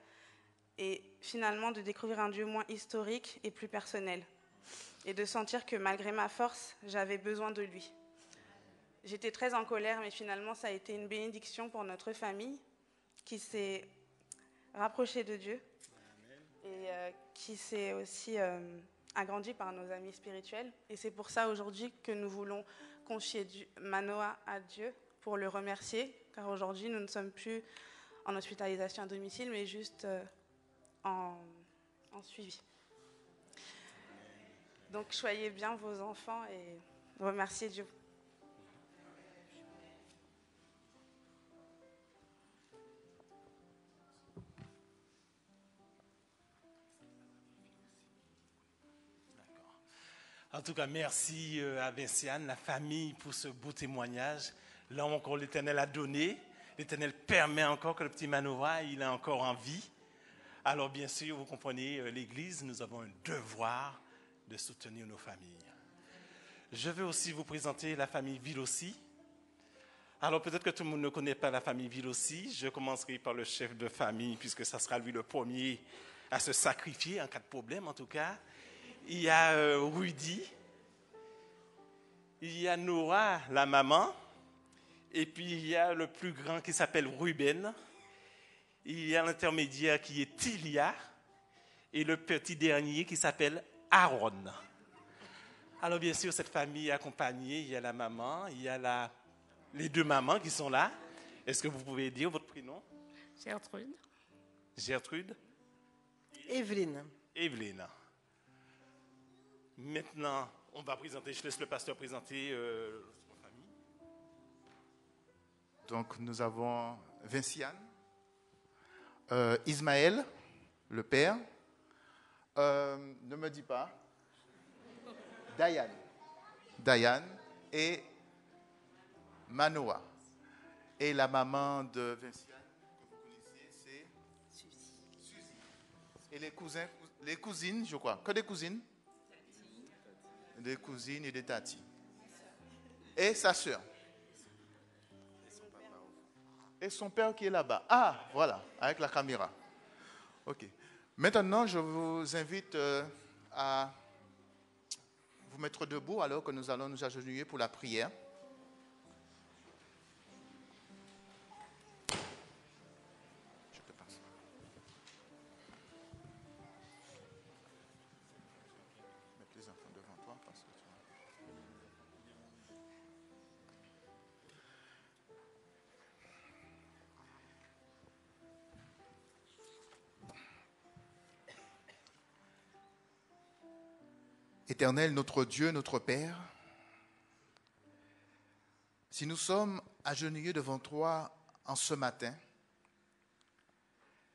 et finalement de découvrir un Dieu moins historique et plus personnel et de sentir que malgré ma force, j'avais besoin de lui. J'étais très en colère, mais finalement, ça a été une bénédiction pour notre famille qui s'est rapprochée de Dieu et qui s'est aussi agrandie par nos amis spirituels. Et c'est pour ça aujourd'hui que nous voulons confier Manoa à Dieu pour le remercier, car aujourd'hui, nous ne sommes plus en hospitalisation à domicile, mais juste en suivi. Donc, choyez bien vos enfants et remerciez Dieu. En tout cas, merci à Vinciane, la famille, pour ce beau témoignage. Là encore, l'Éternel a donné. L'Éternel permet encore que le petit Manoa, il est encore en vie. Alors, bien sûr, vous comprenez, l'Église, nous avons un devoir de soutenir nos familles. Je veux aussi vous présenter la famille Vilossi. Alors, peut-être que tout le monde ne connaît pas la famille Vilossi. Je commencerai par le chef de famille, puisque ça sera lui le premier à se sacrifier en cas de problème, en tout cas. Il y a Rudy, il y a Nora, la maman, et puis il y a le plus grand qui s'appelle Ruben, il y a l'intermédiaire qui est Tilia, et le petit dernier qui s'appelle Aaron. Alors bien sûr, cette famille est accompagnée, il y a la maman, il y a les deux mamans qui sont là. Est-ce que vous pouvez dire votre prénom? Gertrude. Gertrude. Evelyne. Evelyne. Maintenant, on va présenter, je laisse le pasteur présenter la famille. Donc, nous avons Vinciane, Ismaël, le père. Ne me dis pas. Diane et Manoa. Et la maman de Vinciane, que vous connaissez, c'est Suzy. Et les cousines, je crois. Que des cousines? Des cousines et des tatis. Et sa sœur. Et son père qui est là-bas. Ah, voilà, avec la caméra. Ok. Maintenant, je vous invite à vous mettre debout alors que nous allons nous agenouiller pour la prière. Je te passe. Mettre les enfants devant toi parce que tu... Éternel, notre Dieu, notre Père, si nous sommes agenouillés devant toi en ce matin,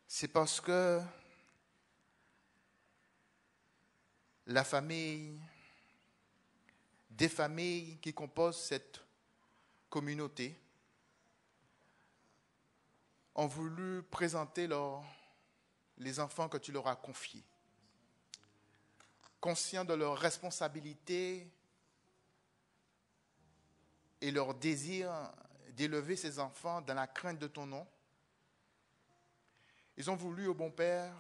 c'est parce que la famille, des familles qui composent cette communauté ont voulu présenter les enfants que tu leur as confiés. Conscients de leur responsabilité et leur désir d'élever ces enfants dans la crainte de ton nom, ils ont voulu, au bon Père,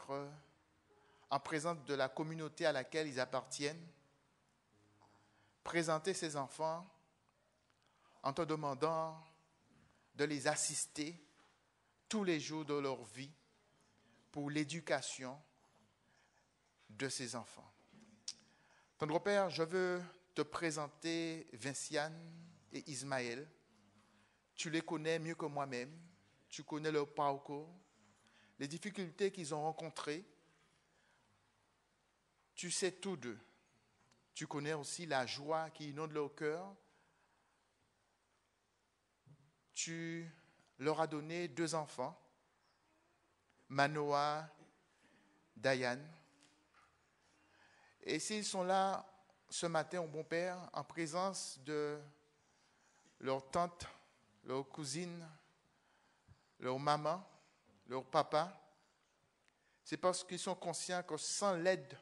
en présence de la communauté à laquelle ils appartiennent, présenter ces enfants en te demandant de les assister tous les jours de leur vie pour l'éducation de ces enfants. Tendre Père, je veux te présenter Vinciane et Ismaël. Tu les connais mieux que moi-même. Tu connais leur parcours, les difficultés qu'ils ont rencontrées. Tu sais tout d'eux. Tu connais aussi la joie qui inonde leur cœur. Tu leur as donné 2 enfants, Manoa, Diane. Et s'ils sont là ce matin, au bon Père, en présence de leur tante, leur cousine, leur maman, leur papa, c'est parce qu'ils sont conscients que sans l'aide,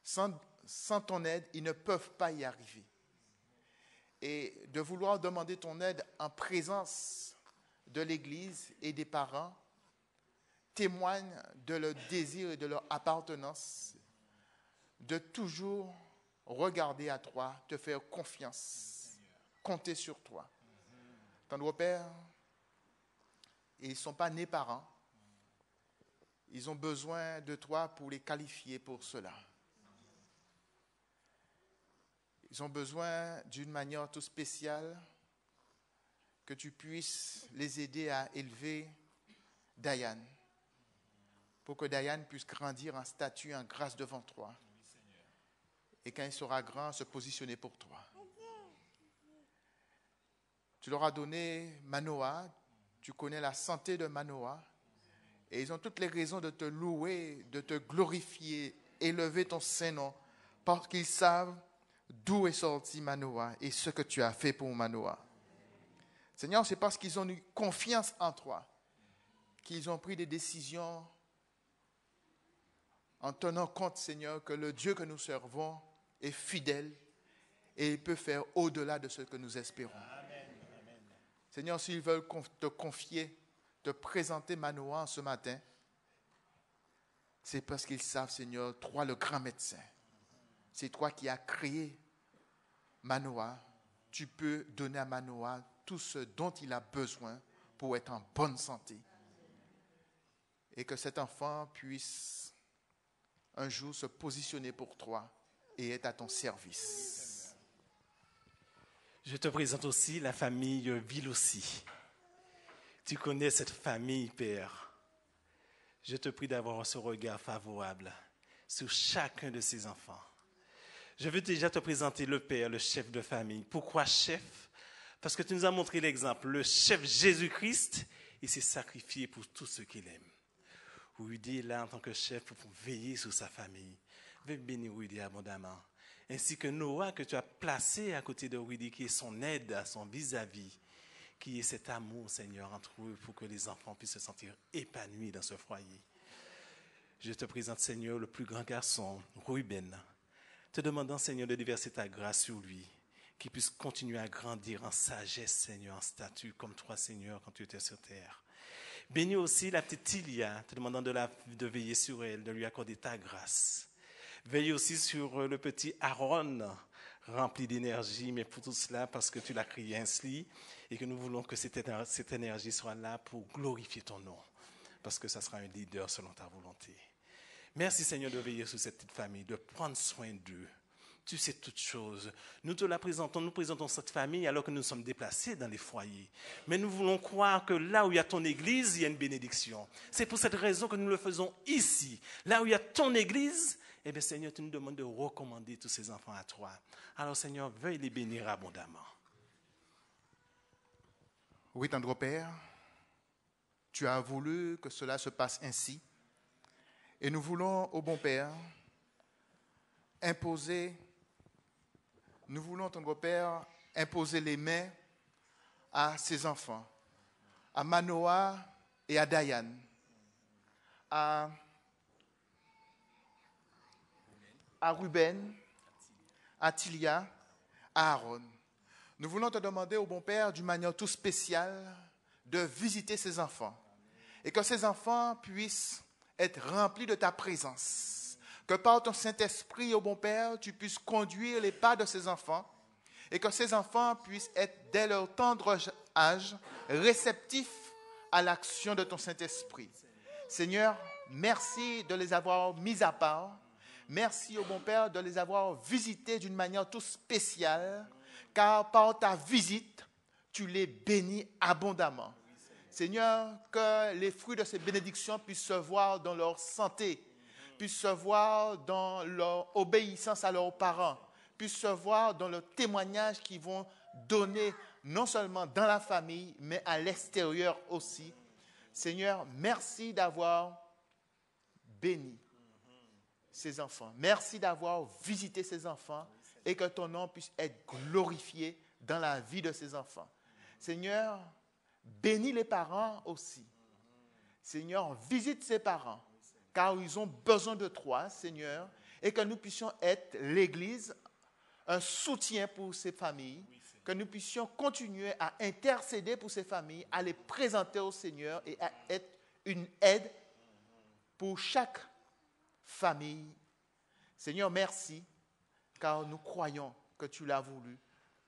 sans ton aide, ils ne peuvent pas y arriver. Et de vouloir demander ton aide en présence de l'Église et des parents témoigne de leur désir et de leur appartenance, de toujours regarder à toi, te faire confiance, compter sur toi. Tendre Père, ils ne sont pas nés parents. Ils ont besoin de toi pour les qualifier pour cela. Ils ont besoin d'une manière toute spéciale que tu puisses les aider à élever Diane, pour que Diane puisse grandir en statut, en grâce devant toi. Et quand il sera grand, se positionner pour toi. Tu leur as donné Manoa, tu connais la santé de Manoa, et ils ont toutes les raisons de te louer, de te glorifier, élever ton Saint-Nom, parce qu'ils savent d'où est sorti Manoa et ce que tu as fait pour Manoa. Seigneur, c'est parce qu'ils ont eu confiance en toi qu'ils ont pris des décisions en tenant compte, Seigneur, que le Dieu que nous servons est fidèle et il peut faire au-delà de ce que nous espérons. Amen. Seigneur, s'ils veulent te confier, te présenter Manoa en ce matin, c'est parce qu'ils savent, Seigneur, toi le grand médecin. C'est toi qui as créé Manoa. Tu peux donner à Manoa tout ce dont il a besoin pour être en bonne santé. Et que cet enfant puisse un jour se positionner pour toi et être à ton service. Je te présente aussi la famille Vilossi. Tu connais cette famille, Père. Je te prie d'avoir ce regard favorable sur chacun de ces enfants. Je veux déjà te présenter le Père, le chef de famille. Pourquoi chef? Parce que tu nous as montré l'exemple. Le chef Jésus-Christ, il s'est sacrifié pour tout ce qu'il aime. Rudy est là en tant que chef pour veiller sur sa famille. Veuille bénir Rudy abondamment. Ainsi que Noah que tu as placé à côté de Rudy, qui est son aide à son vis-à-vis, qui est cet amour, Seigneur, entre eux pour que les enfants puissent se sentir épanouis dans ce foyer. Je te présente, Seigneur, le plus grand garçon, Ruben, te demandant, Seigneur, de déverser ta grâce sur lui, qu'il puisse continuer à grandir en sagesse, Seigneur, en statut, comme toi, Seigneur, quand tu étais sur terre. Bénis aussi la petite Tilia, te demandant de veiller sur elle, de lui accorder ta grâce. Veille aussi sur le petit Aaron, rempli d'énergie, mais pour tout cela, parce que tu l'as créé ainsi, et que nous voulons que cette énergie soit là pour glorifier ton nom, parce que ça sera un leader selon ta volonté. Merci, Seigneur, de veiller sur cette petite famille, de prendre soin d'eux. Tu sais toutes choses. Nous te la présentons, nous présentons cette famille alors que nous sommes déplacés dans les foyers. Mais nous voulons croire que là où il y a ton église, il y a une bénédiction. C'est pour cette raison que nous le faisons ici. Là où il y a ton église, eh bien, Seigneur, tu nous demandes de recommander tous ces enfants à toi. Alors, Seigneur, veuille les bénir abondamment. Oui, tendre Père, tu as voulu que cela se passe ainsi. Et nous voulons, ô bon Père, tendre Père, imposer les mains à ces enfants, à Manoah et à Diane, à Ruben, à Tilia, à Aaron. Nous voulons te demander, ô bon Père, d'une manière tout spéciale, de visiter ces enfants. Et que ces enfants puissent être remplis de ta présence. Que par ton Saint-Esprit, ô bon Père, tu puisses conduire les pas de ces enfants. Et que ces enfants puissent être, dès leur tendre âge, réceptifs à l'action de ton Saint-Esprit. Seigneur, merci de les avoir mis à part. Merci, ô bon Père, de les avoir visités d'une manière tout spéciale, car par ta visite, tu les bénis abondamment. Seigneur, que les fruits de ces bénédictions puissent se voir dans leur santé, puissent se voir dans leur obéissance à leurs parents, puissent se voir dans le témoignage qu'ils vont donner, non seulement dans la famille, mais à l'extérieur aussi. Seigneur, merci d'avoir béni ces enfants. Merci d'avoir visité ces enfants et que ton nom puisse être glorifié dans la vie de ces enfants. Seigneur, bénis les parents aussi. Seigneur, visite ces parents, car ils ont besoin de toi, Seigneur, et que nous puissions être l'Église, un soutien pour ces familles, que nous puissions continuer à intercéder pour ces familles, à les présenter au Seigneur et à être une aide pour chaque famille. Seigneur, merci, car nous croyons que tu l'as voulu,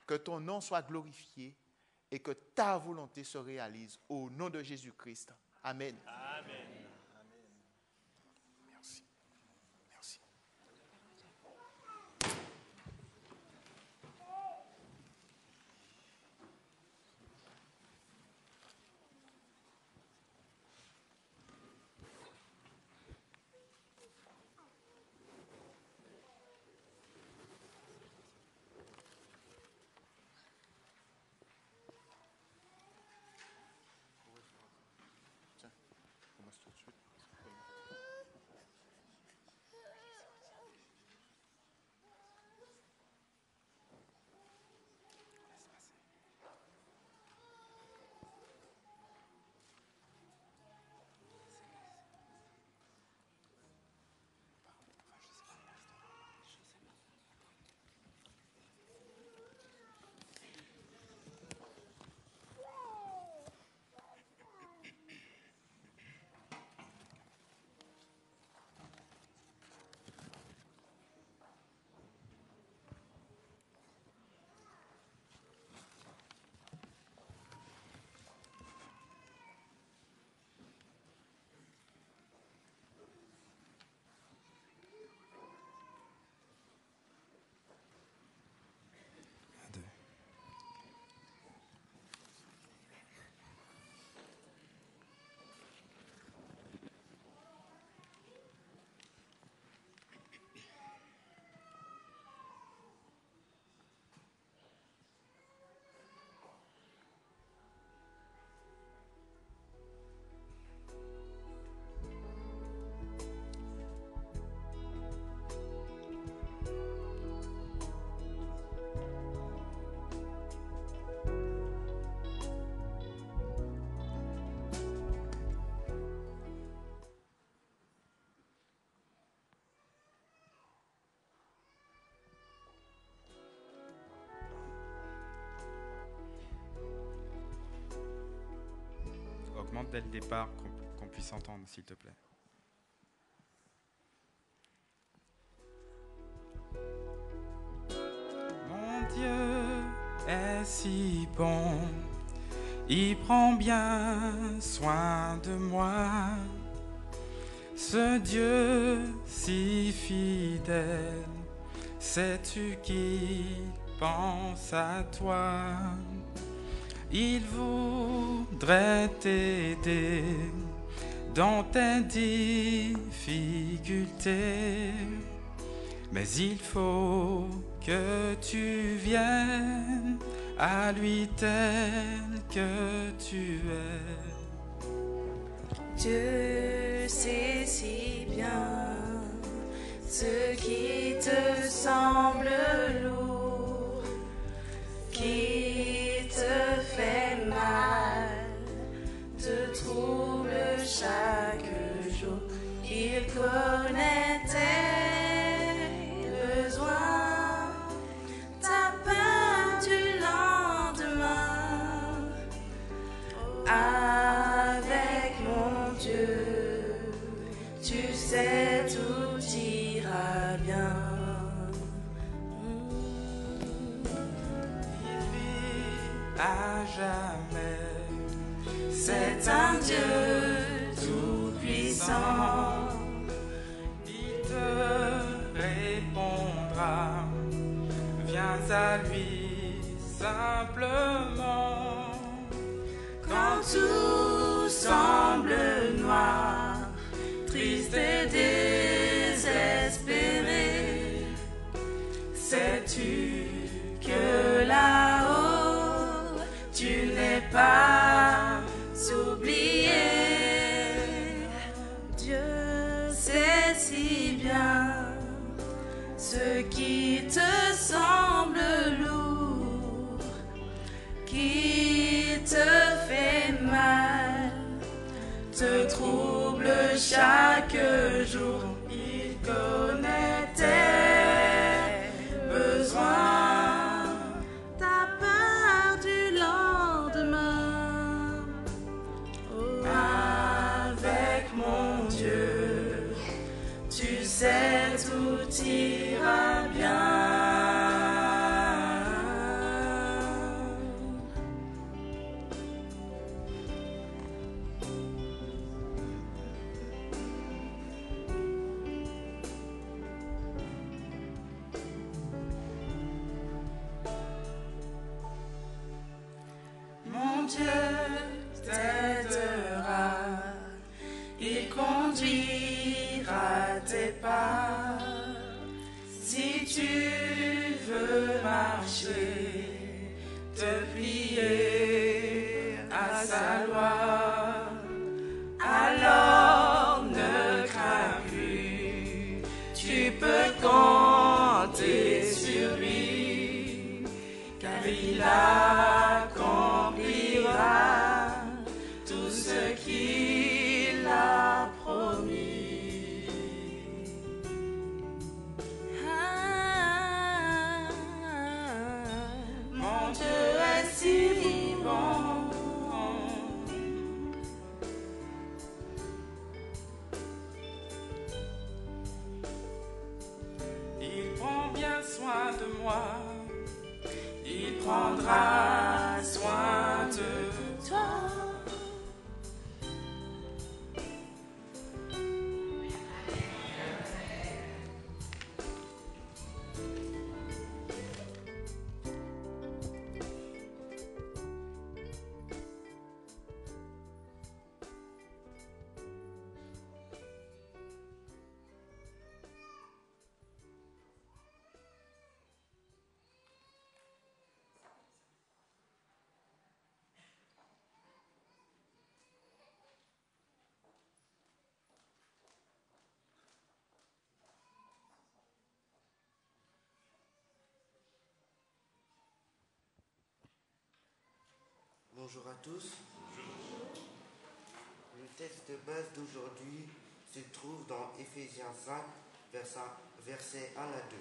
que ton nom soit glorifié et que ta volonté se réalise au nom de Jésus-Christ. Amen. Amen. Merci. Merci. Tiens, comment est-ce que tu chante dès le départ, qu'on puisse entendre, s'il te plaît. Mon Dieu est si bon, il prend bien soin de moi. Ce Dieu si fidèle, sais-tu qu'il pense à toi? Il voudrait t'aider dans tes difficultés, mais il faut que tu viennes à lui tel que tu es. Dieu sait si bien ce qui te semble lourd, qui te fait mal, te trouble chaque jour. Il connaît tes besoins, ta peur du lendemain. Avec mon Dieu, tu sais tout ira bien. Il vit à jamais. C'est un Dieu tout-puissant. Il te répondra. Viens à lui simplement. Quand tout semble noir, triste et désespéré, sais-tu que là-haut, tu n'es pas oublié? Dieu sait si bien ce qui te semble lourd, qui te fait mal, te trouble chaque jour. Il connaît tes besoins, ta peur du lendemain. Oh, avec mon Dieu, tu sais tout ira bien. Mon Dieu t'aidera, il conduira tes pas. Si tu veux marcher, te plier à sa loi, alors ne crains plus, tu peux compter sur lui, car il accomplira tout ce qu'il a promis. Mon Dieu est si bon. Il prend bien soin de moi. Il prendra soin de toi. Bonjour à tous. Le texte de base d'aujourd'hui se trouve dans Éphésiens 5, versets 1 à 2.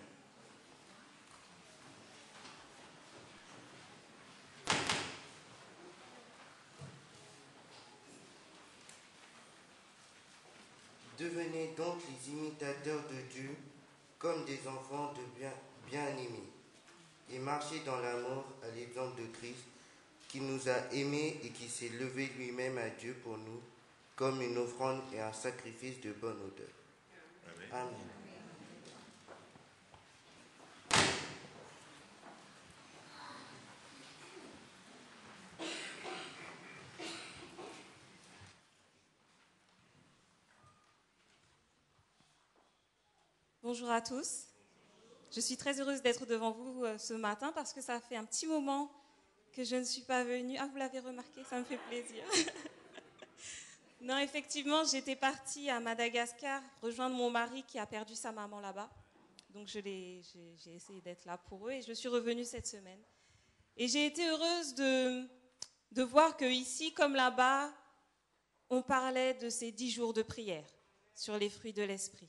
Devenez donc les imitateurs de Dieu, comme des enfants de bien-aimés, et marchez dans l'amour à l'exemple de Christ, qui nous a aimés et qui s'est levé lui-même à Dieu pour nous, comme une offrande et un sacrifice de bonne odeur. Amen. Amen. Bonjour à tous. Je suis très heureuse d'être devant vous ce matin parce que ça fait un petit moment que je ne suis pas venue. Ah, vous l'avez remarqué, ça me fait plaisir. Non, effectivement, j'étais partie à Madagascar rejoindre mon mari qui a perdu sa maman là-bas. Donc j'ai essayé d'être là pour eux et je suis revenue cette semaine. Et j'ai été heureuse de voir qu'ici, comme là-bas, on parlait de ces 10 jours de prière sur les fruits de l'esprit.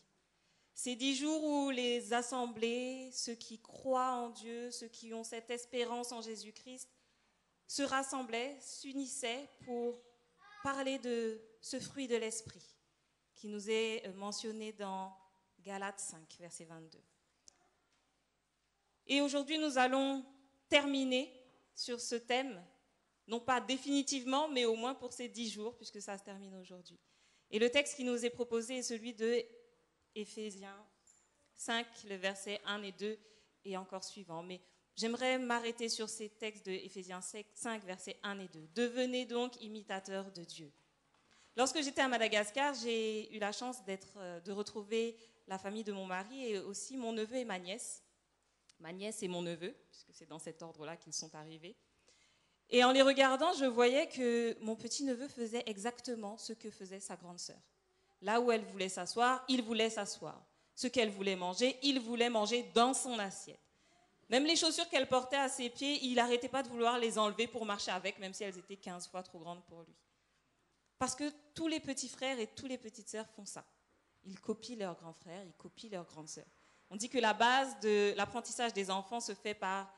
Ces 10 jours où les assemblées, ceux qui croient en Dieu, ceux qui ont cette espérance en Jésus-Christ, se rassemblaient, s'unissaient pour parler de ce fruit de l'esprit qui nous est mentionné dans Galates 5, verset 22. Et aujourd'hui, nous allons terminer sur ce thème, non pas définitivement, mais au moins pour ces 10 jours, puisque ça se termine aujourd'hui. Et le texte qui nous est proposé est celui de Éphésiens 5, le verset 1 et 2 et encore suivant. Mais j'aimerais m'arrêter sur ces textes de Éphésiens 5, versets 1 et 2. Devenez donc imitateurs de Dieu. Lorsque j'étais à Madagascar, j'ai eu la chance de retrouver la famille de mon mari et aussi mon neveu et ma nièce. Ma nièce et mon neveu, puisque c'est dans cet ordre-là qu'ils sont arrivés. Et en les regardant, je voyais que mon petit-neveu faisait exactement ce que faisait sa grande sœur. Là où elle voulait s'asseoir, il voulait s'asseoir. Ce qu'elle voulait manger, il voulait manger dans son assiette. Même les chaussures qu'elle portait à ses pieds, il n'arrêtait pas de vouloir les enlever pour marcher avec, même si elles étaient 15 fois trop grandes pour lui. Parce que tous les petits frères et toutes les petites sœurs font ça. Ils copient leurs grands frères, ils copient leurs grandes sœurs. On dit que la base de l'apprentissage des enfants se fait par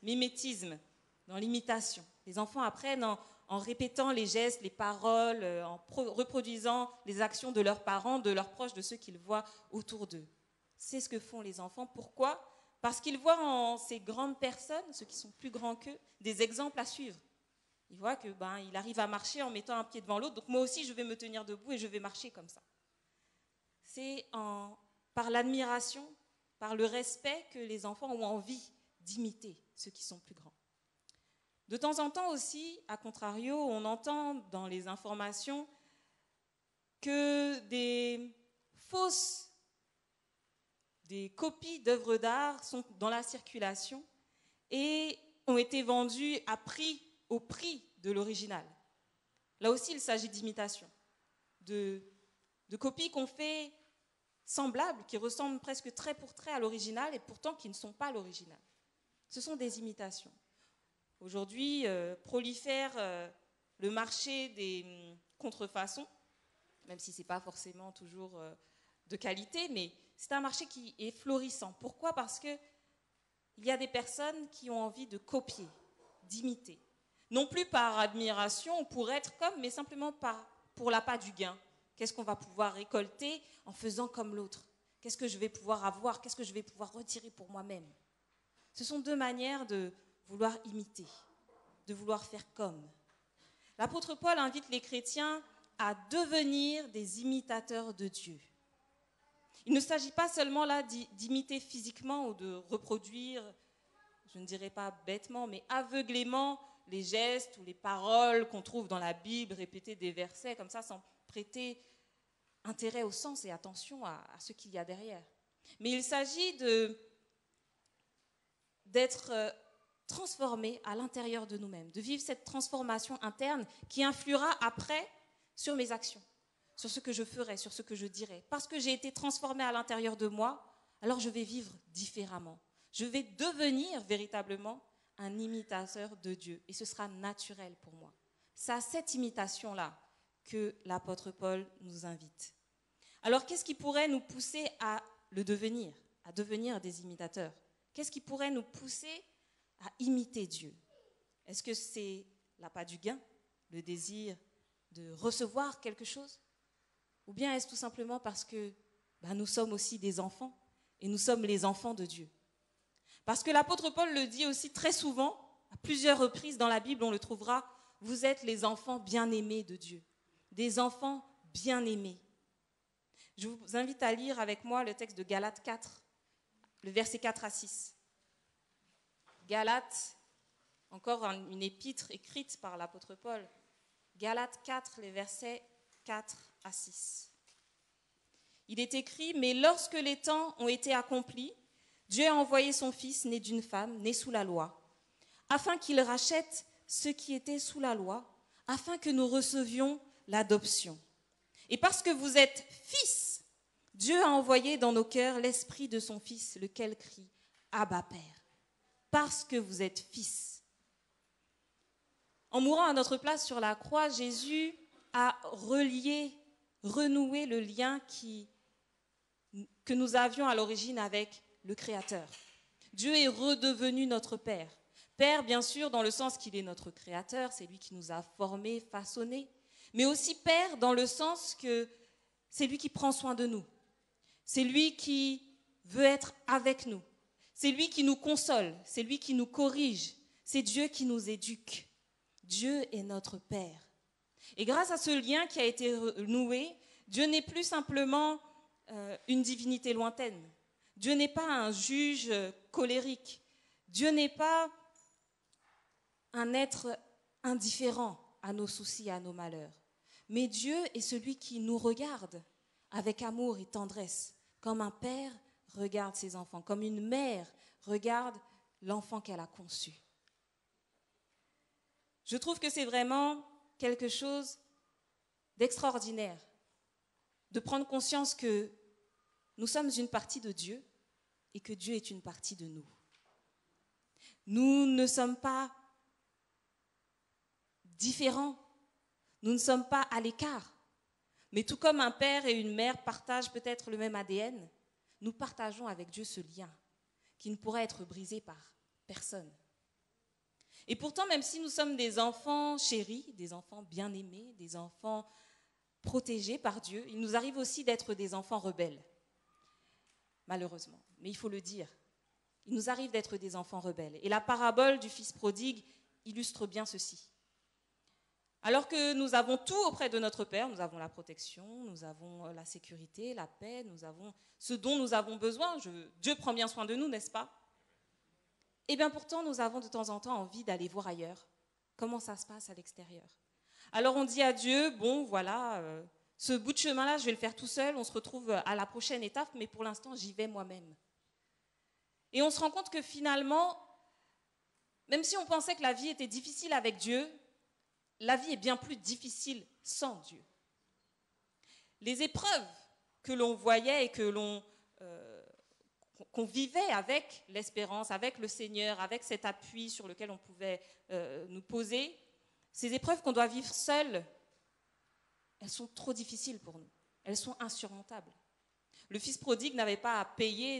mimétisme, dans l'imitation. Les enfants apprennent en répétant les gestes, les paroles, en reproduisant les actions de leurs parents, de leurs proches, de ceux qu'ils voient autour d'eux. C'est ce que font les enfants. Pourquoi ? Parce qu'ils voient en ces grandes personnes, ceux qui sont plus grands qu'eux, des exemples à suivre. Ils voient qu'il arrive à marcher en mettant un pied devant l'autre, donc moi aussi je vais me tenir debout et je vais marcher comme ça. C'est par l'admiration, par le respect que les enfants ont envie d'imiter ceux qui sont plus grands. De temps en temps aussi, à contrario, on entend dans les informations que des copies d'œuvres d'art sont dans la circulation et ont été vendues au prix de l'original. Là aussi, il s'agit d'imitation, de copies qu'on fait semblables, qui ressemblent presque trait pour trait à l'original et pourtant qui ne sont pas l'original. Ce sont des imitations. Aujourd'hui, prolifère le marché des contrefaçons, même si ce n'est pas forcément toujours de qualité, mais c'est un marché qui est florissant. Pourquoi ? Parce qu'il y a des personnes qui ont envie de copier, d'imiter. Non plus par admiration ou pour être comme, mais simplement pour l'appât du gain. Qu'est-ce qu'on va pouvoir récolter en faisant comme l'autre ? Qu'est-ce que je vais pouvoir avoir ? Qu'est-ce que je vais pouvoir retirer pour moi-même ? Ce sont deux manières de vouloir imiter, de vouloir faire comme. L'apôtre Paul invite les chrétiens à devenir des imitateurs de Dieu. Il ne s'agit pas seulement là d'imiter physiquement ou de reproduire, je ne dirais pas bêtement, mais aveuglément les gestes ou les paroles qu'on trouve dans la Bible, répéter des versets comme ça sans prêter intérêt au sens et attention à ce qu'il y a derrière. Mais il s'agit d'être transformés à l'intérieur de nous-mêmes, de vivre cette transformation interne qui influera après sur mes actions, sur ce que je ferai, sur ce que je dirai. Parce que j'ai été transformée à l'intérieur de moi, alors je vais vivre différemment. Je vais devenir véritablement un imitateur de Dieu et ce sera naturel pour moi. C'est à cette imitation-là que l'apôtre Paul nous invite. Alors qu'est-ce qui pourrait nous pousser à le devenir, à devenir des imitateurs ? Qu'est-ce qui pourrait nous pousser à imiter Dieu ? Est-ce que c'est l'appât du gain, le désir de recevoir quelque chose ? Ou bien est-ce tout simplement parce que nous sommes aussi des enfants et nous sommes les enfants de Dieu? Parce que l'apôtre Paul le dit aussi très souvent, à plusieurs reprises dans la Bible, on le trouvera, vous êtes les enfants bien-aimés de Dieu, des enfants bien-aimés. Je vous invite à lire avec moi le texte de Galates 4, le verset 4 à 6. Galates, encore une épître écrite par l'apôtre Paul. Galates 4, les versets 4 à 6. Il est écrit, « Mais lorsque les temps ont été accomplis, Dieu a envoyé son Fils, né d'une femme, né sous la loi, afin qu'il rachète ceux qui étaient sous la loi, afin que nous recevions l'adoption. Et parce que vous êtes fils, Dieu a envoyé dans nos cœurs l'esprit de son Fils, lequel crie « Abba, Père ». Parce que vous êtes fils. En mourant à notre place sur la croix, Jésus a renoué le lien que nous avions à l'origine avec le Créateur. Dieu est redevenu notre Père. Père, bien sûr, dans le sens qu'il est notre Créateur, c'est lui qui nous a formés, façonnés, mais aussi Père dans le sens que c'est lui qui prend soin de nous. C'est lui qui veut être avec nous. C'est lui qui nous console, c'est lui qui nous corrige, c'est Dieu qui nous éduque. Dieu est notre Père. Et grâce à ce lien qui a été noué, Dieu n'est plus simplement une divinité lointaine. Dieu n'est pas un juge colérique. Dieu n'est pas un être indifférent à nos soucis, à nos malheurs. Mais Dieu est celui qui nous regarde avec amour et tendresse, comme un père regarde ses enfants, comme une mère regarde l'enfant qu'elle a conçu. Je trouve que c'est vraiment quelque chose d'extraordinaire, de prendre conscience que nous sommes une partie de Dieu et que Dieu est une partie de nous. Nous ne sommes pas différents, nous ne sommes pas à l'écart, mais tout comme un père et une mère partagent peut-être le même ADN, nous partageons avec Dieu ce lien qui ne pourra être brisé par personne. Et pourtant, même si nous sommes des enfants chéris, des enfants bien-aimés, des enfants protégés par Dieu, il nous arrive aussi d'être des enfants rebelles, malheureusement. Mais il faut le dire, il nous arrive d'être des enfants rebelles. Et la parabole du fils prodigue illustre bien ceci. Alors que nous avons tout auprès de notre Père, nous avons la protection, nous avons la sécurité, la paix, nous avons ce dont nous avons besoin. Dieu prend bien soin de nous, n'est-ce pas? Et bien pourtant, nous avons de temps en temps envie d'aller voir ailleurs, comment ça se passe à l'extérieur. Alors on dit à Dieu, bon voilà, ce bout de chemin-là, je vais le faire tout seul, on se retrouve à la prochaine étape, mais pour l'instant, j'y vais moi-même. Et on se rend compte que finalement, même si on pensait que la vie était difficile avec Dieu, la vie est bien plus difficile sans Dieu. Les épreuves que l'on voyait et qu'on vivait avec l'espérance, avec le Seigneur, avec cet appui sur lequel on pouvait nous poser, ces épreuves qu'on doit vivre seules, elles sont trop difficiles pour nous. Elles sont insurmontables. Le fils prodigue n'avait pas à payer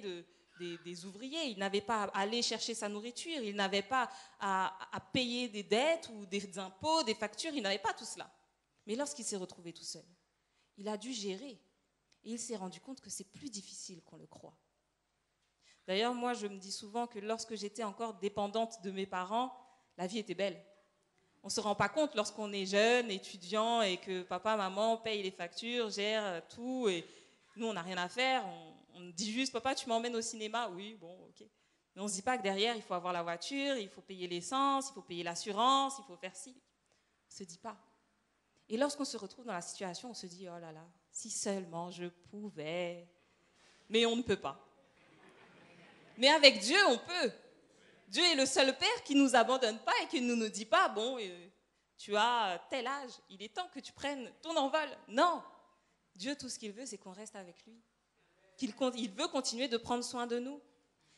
des ouvriers, il n'avait pas à aller chercher sa nourriture, il n'avait pas à payer des dettes ou des impôts, des factures, il n'avait pas tout cela. Mais lorsqu'il s'est retrouvé tout seul, il a dû gérer et il s'est rendu compte que c'est plus difficile qu'on le croit. D'ailleurs, moi, je me dis souvent que lorsque j'étais encore dépendante de mes parents, la vie était belle. On ne se rend pas compte lorsqu'on est jeune, étudiant, et que papa, maman payent les factures, gèrent tout, et nous, on n'a rien à faire. On dit juste, papa, tu m'emmènes au cinéma? Oui, bon, ok. Mais on ne se dit pas que derrière, il faut avoir la voiture, il faut payer l'essence, il faut payer l'assurance, il faut faire ci. On ne se dit pas. Et lorsqu'on se retrouve dans la situation, on se dit, oh là là, si seulement je pouvais. Mais on ne peut pas. Mais avec Dieu, on peut. Dieu est le seul Père qui ne nous abandonne pas et qui ne nous dit pas, bon, tu as tel âge, il est temps que tu prennes ton envol. Non. Dieu, tout ce qu'il veut, c'est qu'on reste avec lui. Il veut continuer de prendre soin de nous.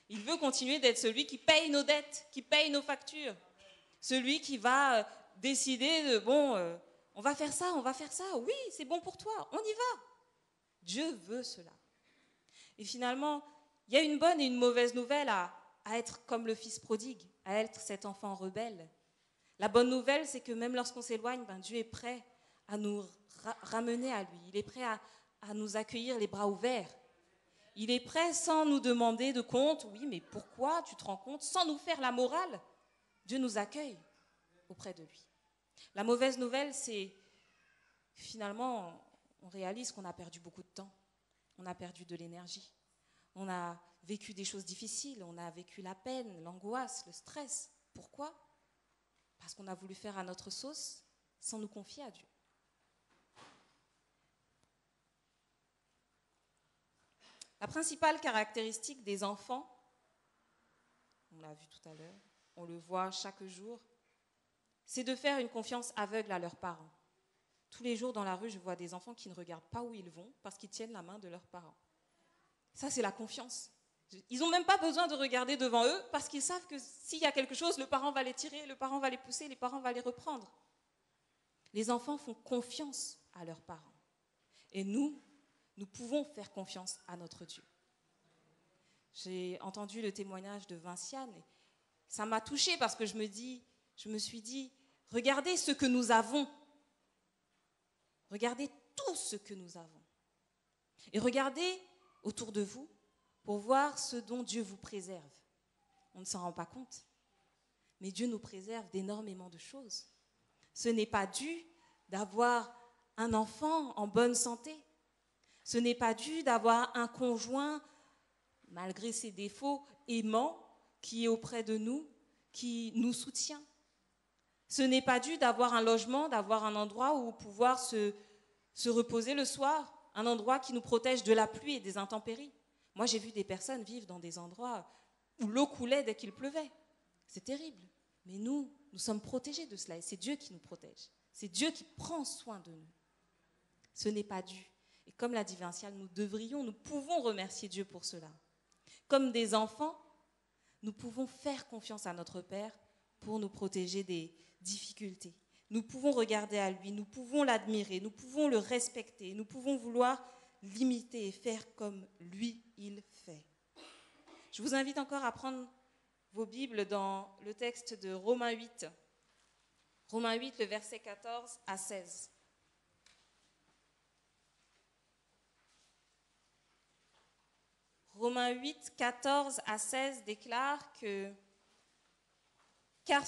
Il veut continuer d'être celui qui paye nos dettes, qui paye nos factures. Celui qui va décider de, bon, on va faire ça, oui, c'est bon pour toi, on y va. Dieu veut cela. Et finalement, il y a une bonne et une mauvaise nouvelle à être comme le fils prodigue, à être cet enfant rebelle. La bonne nouvelle, c'est que même lorsqu'on s'éloigne, Dieu est prêt à nous ramener à lui. Il est prêt à nous accueillir les bras ouverts. Il est prêt sans nous demander de compte. Oui, mais pourquoi tu te rends compte? Sans nous faire la morale, Dieu nous accueille auprès de lui. La mauvaise nouvelle, c'est finalement, on réalise qu'on a perdu beaucoup de temps. On a perdu de l'énergie. On a vécu des choses difficiles. On a vécu la peine, l'angoisse, le stress. Pourquoi? Parce qu'on a voulu faire à notre sauce sans nous confier à Dieu. La principale caractéristique des enfants, on l'a vu tout à l'heure, on le voit chaque jour, c'est de faire une confiance aveugle à leurs parents. Tous les jours dans la rue, je vois des enfants qui ne regardent pas où ils vont parce qu'ils tiennent la main de leurs parents. Ça, c'est la confiance. Ils n'ont même pas besoin de regarder devant eux parce qu'ils savent que s'il y a quelque chose, le parent va les tirer, le parent va les pousser, les parents vont les reprendre. Les enfants font confiance à leurs parents. Et nous pouvons faire confiance à notre Dieu. J'ai entendu le témoignage de Vinciane et ça m'a touchée parce que je me suis dit, regardez ce que nous avons. Regardez tout ce que nous avons. Et regardez autour de vous pour voir ce dont Dieu vous préserve. On ne s'en rend pas compte. Mais Dieu nous préserve d'énormément de choses. Ce n'est pas dû d'avoir un enfant en bonne santé. Ce n'est pas dû d'avoir un conjoint, malgré ses défauts, aimant, qui est auprès de nous, qui nous soutient. Ce n'est pas dû d'avoir un logement, d'avoir un endroit où pouvoir se reposer le soir, un endroit qui nous protège de la pluie et des intempéries. Moi, j'ai vu des personnes vivre dans des endroits où l'eau coulait dès qu'il pleuvait. C'est terrible. Mais nous sommes protégés de cela et c'est Dieu qui nous protège. C'est Dieu qui prend soin de nous. Ce n'est pas dû. Et comme l'a dit Vinciane, nous pouvons remercier Dieu pour cela. Comme des enfants, nous pouvons faire confiance à notre Père pour nous protéger des difficultés. Nous pouvons regarder à lui, nous pouvons l'admirer, nous pouvons le respecter, nous pouvons vouloir l'imiter et faire comme lui, il fait. Je vous invite encore à prendre vos Bibles dans le texte de Romains 8. Romains 8, le verset 14 à 16. Romains 8, 14 à 16 déclare que « Car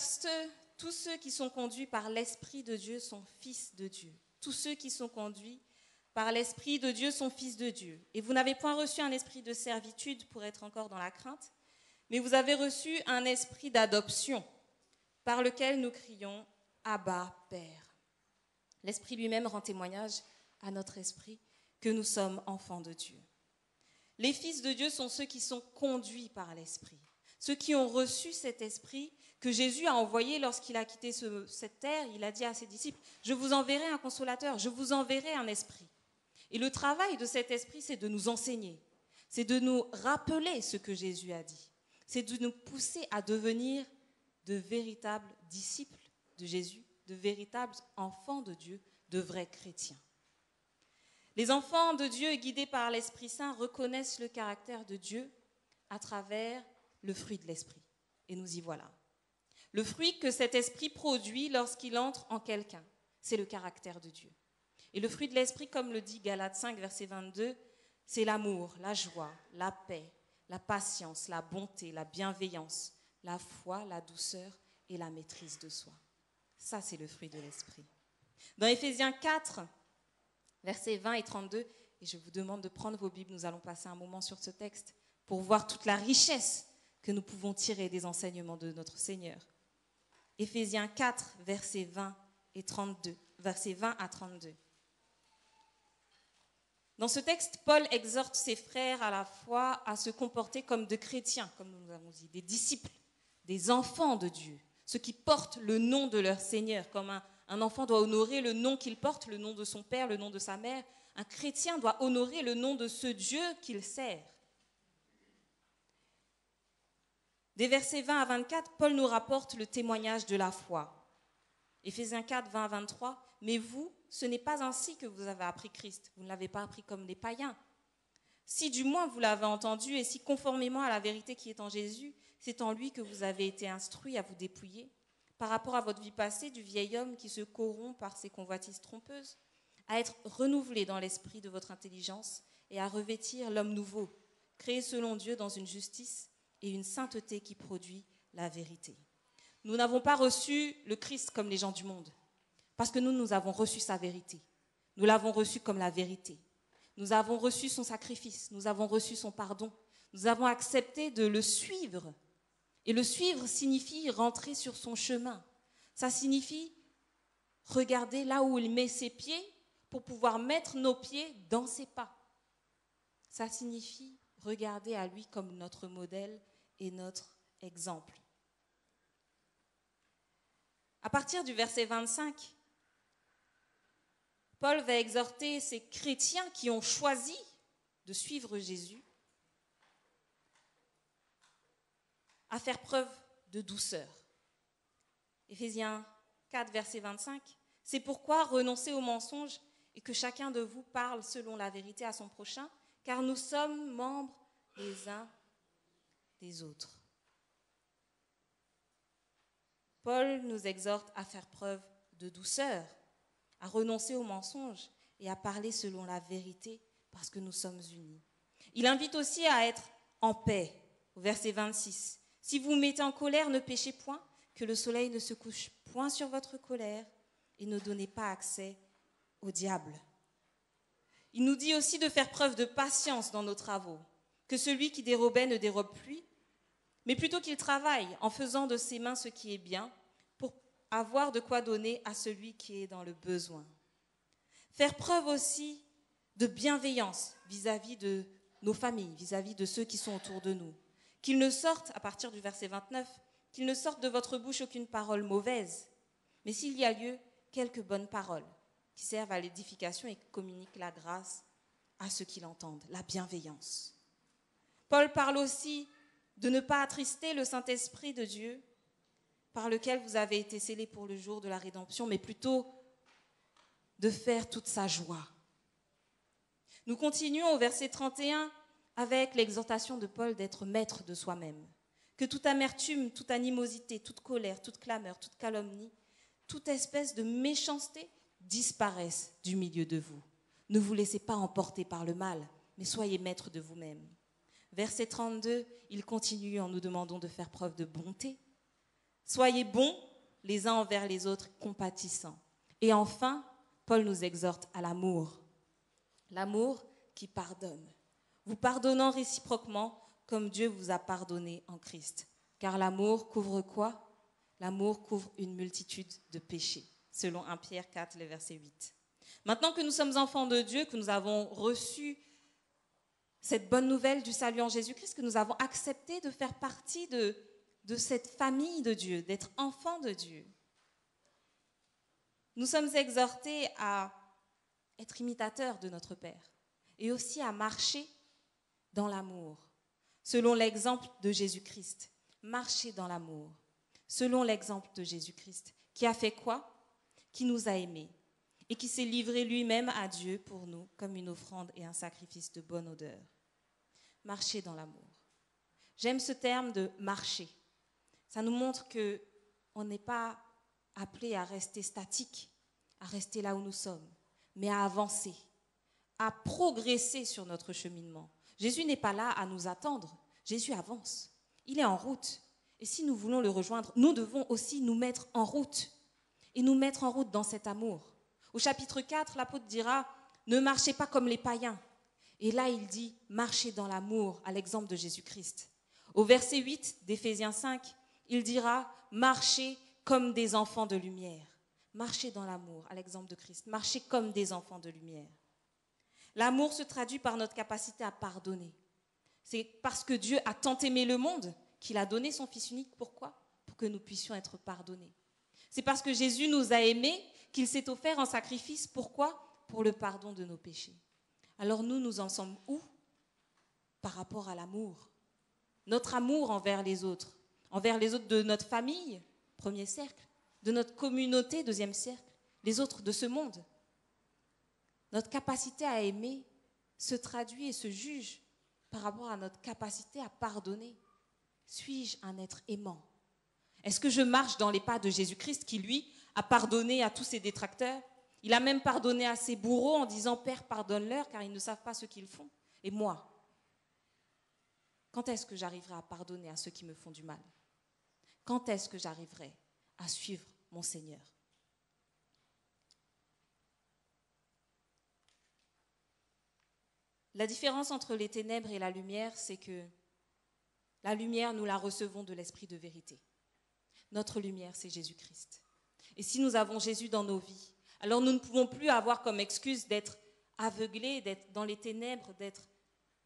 tous ceux qui sont conduits par l'Esprit de Dieu sont fils de Dieu. Tous ceux qui sont conduits par l'Esprit de Dieu sont fils de Dieu. Et vous n'avez point reçu un esprit de servitude pour être encore dans la crainte, mais vous avez reçu un esprit d'adoption par lequel nous crions « Abba, Père ». L'Esprit lui-même rend témoignage à notre esprit que nous sommes enfants de Dieu. Les fils de Dieu sont ceux qui sont conduits par l'Esprit, ceux qui ont reçu cet Esprit que Jésus a envoyé lorsqu'il a quitté cette terre. Il a dit à ses disciples, « Je vous enverrai un consolateur, je vous enverrai un esprit. » Et le travail de cet esprit, c'est de nous enseigner, c'est de nous rappeler ce que Jésus a dit, c'est de nous pousser à devenir de véritables disciples de Jésus, de véritables enfants de Dieu, de vrais chrétiens. Les enfants de Dieu, guidés par l'Esprit Saint, reconnaissent le caractère de Dieu à travers le fruit de l'Esprit. Et nous y voilà. Le fruit que cet Esprit produit lorsqu'il entre en quelqu'un, c'est le caractère de Dieu. Et le fruit de l'Esprit, comme le dit Galates 5, verset 22, c'est l'amour, la joie, la paix, la patience, la bonté, la bienveillance, la foi, la douceur et la maîtrise de soi. Ça, c'est le fruit de l'Esprit. Dans Éphésiens 4, versets 20 et 32, et je vous demande de prendre vos Bibles, nous allons passer un moment sur ce texte pour voir toute la richesse que nous pouvons tirer des enseignements de notre Seigneur. Éphésiens 4, versets 20 et 32, versets 20 à 32. Dans ce texte, Paul exhorte ses frères à la fois à se comporter comme de chrétiens, comme nous avons dit, des disciples, des enfants de Dieu, ceux qui portent le nom de leur Seigneur, comme un enfant doit honorer le nom qu'il porte, le nom de son père, le nom de sa mère. Un chrétien doit honorer le nom de ce Dieu qu'il sert. Des versets 20 à 24, Paul nous rapporte le témoignage de la foi. Éphésiens 4, 20 à 23, « Mais vous, ce n'est pas ainsi que vous avez appris Christ. Vous ne l'avez pas appris comme les païens. Si du moins vous l'avez entendu et si conformément à la vérité qui est en Jésus, c'est en lui que vous avez été instruits à vous dépouiller, par rapport à votre vie passée du vieil homme qui se corrompt par ses convoitises trompeuses, à être renouvelé dans l'esprit de votre intelligence et à revêtir l'homme nouveau, créé selon Dieu dans une justice et une sainteté qui produit la vérité. Nous n'avons pas reçu le Christ comme les gens du monde, parce que nous avons reçu sa vérité. Nous l'avons reçu comme la vérité. Nous avons reçu son sacrifice, nous avons reçu son pardon. Nous avons accepté de le suivre. Et le suivre signifie rentrer sur son chemin. Ça signifie regarder là où il met ses pieds pour pouvoir mettre nos pieds dans ses pas. Ça signifie regarder à lui comme notre modèle et notre exemple. À partir du verset 25, Paul va exhorter ces chrétiens qui ont choisi de suivre Jésus à faire preuve de douceur. Éphésiens 4, verset 25. C'est pourquoi renoncez au mensonge et que chacun de vous parle selon la vérité à son prochain, car nous sommes membres les uns des autres. Paul nous exhorte à faire preuve de douceur, à renoncer au mensonge et à parler selon la vérité parce que nous sommes unis. Il invite aussi à être en paix, au verset 26. Si vous vous mettez en colère, ne péchez point, que le soleil ne se couche point sur votre colère et ne donnez pas accès au diable. Il nous dit aussi de faire preuve de patience dans nos travaux, que celui qui dérobait ne dérobe plus, mais plutôt qu'il travaille en faisant de ses mains ce qui est bien pour avoir de quoi donner à celui qui est dans le besoin. Faire preuve aussi de bienveillance vis-à-vis de nos familles, vis-à-vis de ceux qui sont autour de nous. Qu'il ne sorte, à partir du verset 29, qu'il ne sorte de votre bouche aucune parole mauvaise, mais s'il y a lieu, quelques bonnes paroles qui servent à l'édification et qui communiquent la grâce à ceux qui l'entendent, la bienveillance. Paul parle aussi de ne pas attrister le Saint-Esprit de Dieu par lequel vous avez été scellés pour le jour de la rédemption, mais plutôt de faire toute sa joie. Nous continuons au verset 31 avec l'exhortation de Paul d'être maître de soi-même. Que toute amertume, toute animosité, toute colère, toute clameur, toute calomnie, toute espèce de méchanceté disparaissent du milieu de vous. Ne vous laissez pas emporter par le mal, mais soyez maître de vous-même. Verset 32, il continue en nous demandant de faire preuve de bonté. Soyez bons les uns envers les autres, compatissants. Et enfin, Paul nous exhorte à l'amour. L'amour qui pardonne. Vous pardonnant réciproquement comme Dieu vous a pardonné en Christ. Car l'amour couvre quoi? L'amour couvre une multitude de péchés, selon 1 Pierre 4, le verset 8. Maintenant que nous sommes enfants de Dieu, que nous avons reçu cette bonne nouvelle du salut en Jésus-Christ, que nous avons accepté de faire partie de cette famille de Dieu, d'être enfants de Dieu, nous sommes exhortés à être imitateurs de notre Père et aussi à marcher dans l'amour, selon l'exemple de Jésus-Christ. Marcher dans l'amour, selon l'exemple de Jésus-Christ, qui a fait quoi? Qui nous a aimés et qui s'est livré lui-même à Dieu pour nous comme une offrande et un sacrifice de bonne odeur. Marcher dans l'amour. J'aime ce terme de marcher. Ça nous montre qu'on n'est pas appelé à rester statique, à rester là où nous sommes, mais à avancer, à progresser sur notre cheminement. Jésus n'est pas là à nous attendre. Jésus avance. Il est en route. Et si nous voulons le rejoindre, nous devons aussi nous mettre en route. Et nous mettre en route dans cet amour. Au chapitre 4, l'apôtre dira « Ne marchez pas comme les païens ». Et là, il dit « Marchez dans l'amour » à l'exemple de Jésus-Christ. Au verset 8 d'Éphésiens 5, il dira « Marchez comme des enfants de lumière ». Marchez dans l'amour à l'exemple de Christ. Marchez comme des enfants de lumière. L'amour se traduit par notre capacité à pardonner. C'est parce que Dieu a tant aimé le monde qu'il a donné son Fils unique. Pourquoi? Pour que nous puissions être pardonnés. C'est parce que Jésus nous a aimés qu'il s'est offert en sacrifice. Pourquoi? Pour le pardon de nos péchés. Alors nous en sommes où par rapport à l'amour? Notre amour envers les autres de notre famille, premier cercle, de notre communauté, deuxième cercle, les autres de ce monde. Notre capacité à aimer se traduit et se juge par rapport à notre capacité à pardonner. Suis-je un être aimant? Est-ce que je marche dans les pas de Jésus-Christ qui, lui, a pardonné à tous ses détracteurs? Il a même pardonné à ses bourreaux en disant « Père, pardonne-leur car ils ne savent pas ce qu'ils font. » Et moi, quand est-ce que j'arriverai à pardonner à ceux qui me font du mal? Quand est-ce que j'arriverai à suivre mon Seigneur? La différence entre les ténèbres et la lumière, c'est que la lumière, nous la recevons de l'Esprit de vérité. Notre lumière, c'est Jésus-Christ. Et si nous avons Jésus dans nos vies, alors nous ne pouvons plus avoir comme excuse d'être aveuglés, d'être dans les ténèbres, d'être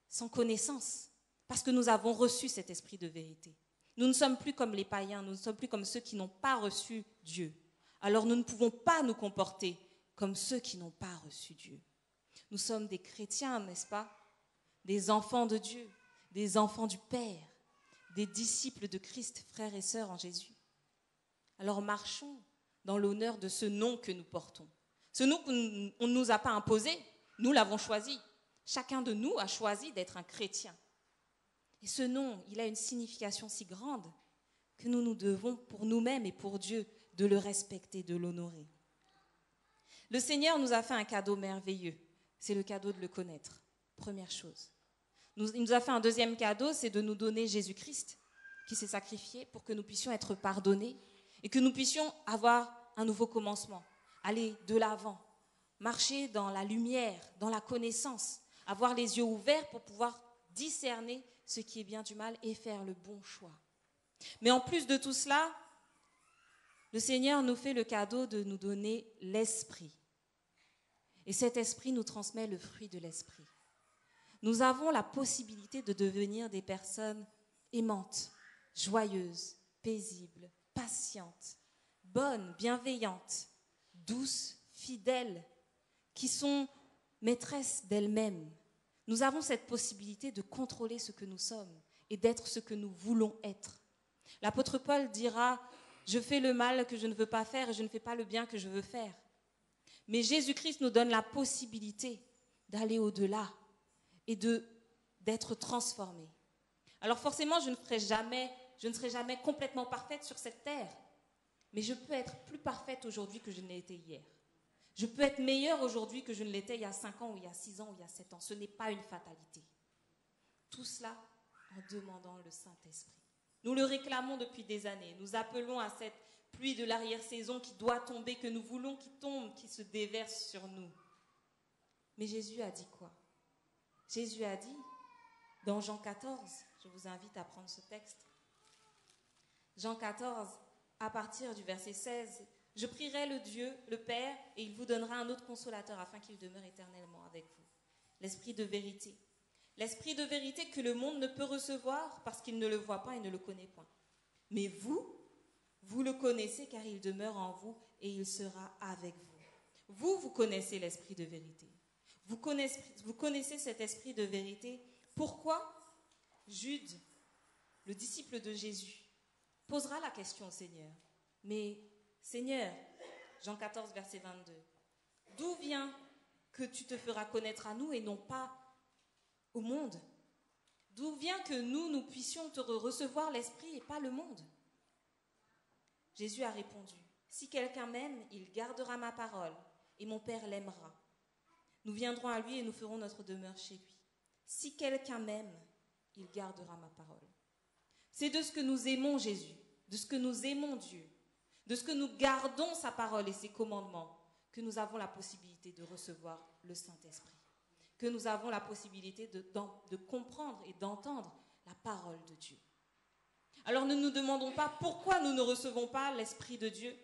sans connaissance, parce que nous avons reçu cet esprit de vérité. Nous ne sommes plus comme les païens, nous ne sommes plus comme ceux qui n'ont pas reçu Dieu. Alors nous ne pouvons pas nous comporter comme ceux qui n'ont pas reçu Dieu. Nous sommes des chrétiens, n'est-ce pas? Des enfants de Dieu, des enfants du Père, des disciples de Christ, frères et sœurs en Jésus. Alors marchons dans l'honneur de ce nom que nous portons. Ce nom qu'on ne nous a pas imposé, nous l'avons choisi. Chacun de nous a choisi d'être un chrétien. Et ce nom, il a une signification si grande que nous devons, pour nous-mêmes et pour Dieu, de le respecter, de l'honorer. Le Seigneur nous a fait un cadeau merveilleux. C'est le cadeau de le connaître, première chose. Il nous a fait un deuxième cadeau, c'est de nous donner Jésus-Christ, qui s'est sacrifié pour que nous puissions être pardonnés et que nous puissions avoir un nouveau commencement, aller de l'avant, marcher dans la lumière, dans la connaissance, avoir les yeux ouverts pour pouvoir discerner ce qui est bien du mal et faire le bon choix. Mais en plus de tout cela, le Seigneur nous fait le cadeau de nous donner l'Esprit. Et cet Esprit nous transmet le fruit de l'Esprit. Nous avons la possibilité de devenir des personnes aimantes, joyeuses, paisibles, patientes, bonnes, bienveillantes, douces, fidèles, qui sont maîtresses d'elles-mêmes. Nous avons cette possibilité de contrôler ce que nous sommes et d'être ce que nous voulons être. L'apôtre Paul dira « Je fais le mal que je ne veux pas faire et je ne fais pas le bien que je veux faire ». Mais Jésus-Christ nous donne la possibilité d'aller au-delà et d'être transformés. Alors forcément, je ne serai jamais complètement parfaite sur cette terre, mais je peux être plus parfaite aujourd'hui que je ne l'ai été hier. Je peux être meilleure aujourd'hui que je ne l'étais il y a 5 ans, ou il y a 6 ans, ou il y a 7 ans. Ce n'est pas une fatalité. Tout cela en demandant le Saint-Esprit. Nous le réclamons depuis des années. Nous appelons à cette pluie de l'arrière-saison qui doit tomber, que nous voulons qu'il tombe, qui se déverse sur nous. Mais Jésus a dit quoi? Jésus a dit, dans Jean 14, je vous invite à prendre ce texte, Jean 14, à partir du verset 16, « Je prierai le Dieu, le Père, et il vous donnera un autre consolateur afin qu'il demeure éternellement avec vous. L'Esprit de vérité. L'Esprit de vérité que le monde ne peut recevoir parce qu'il ne le voit pas et ne le connaît point. Mais vous le connaissez car il demeure en vous et il sera avec vous. Vous connaissez l'Esprit de vérité. Vous connaissez cet Esprit de vérité. Pourquoi Jude, le disciple de Jésus, posera la question au Seigneur. Mais Seigneur, Jean 14, verset 22, d'où vient que tu te feras connaître à nous et non pas au monde? D'où vient que nous puissions te recevoir l'Esprit et pas le monde? Jésus a répondu, si quelqu'un m'aime, il gardera ma parole et mon Père l'aimera. Nous viendrons à lui et nous ferons notre demeure chez lui. Si quelqu'un m'aime, il gardera ma parole. C'est de ce que nous aimons Jésus, de ce que nous aimons Dieu, de ce que nous gardons sa parole et ses commandements, que nous avons la possibilité de recevoir le Saint-Esprit, que nous avons la possibilité de comprendre et d'entendre la parole de Dieu. Alors ne nous demandons pas pourquoi nous ne recevons pas l'Esprit de Dieu.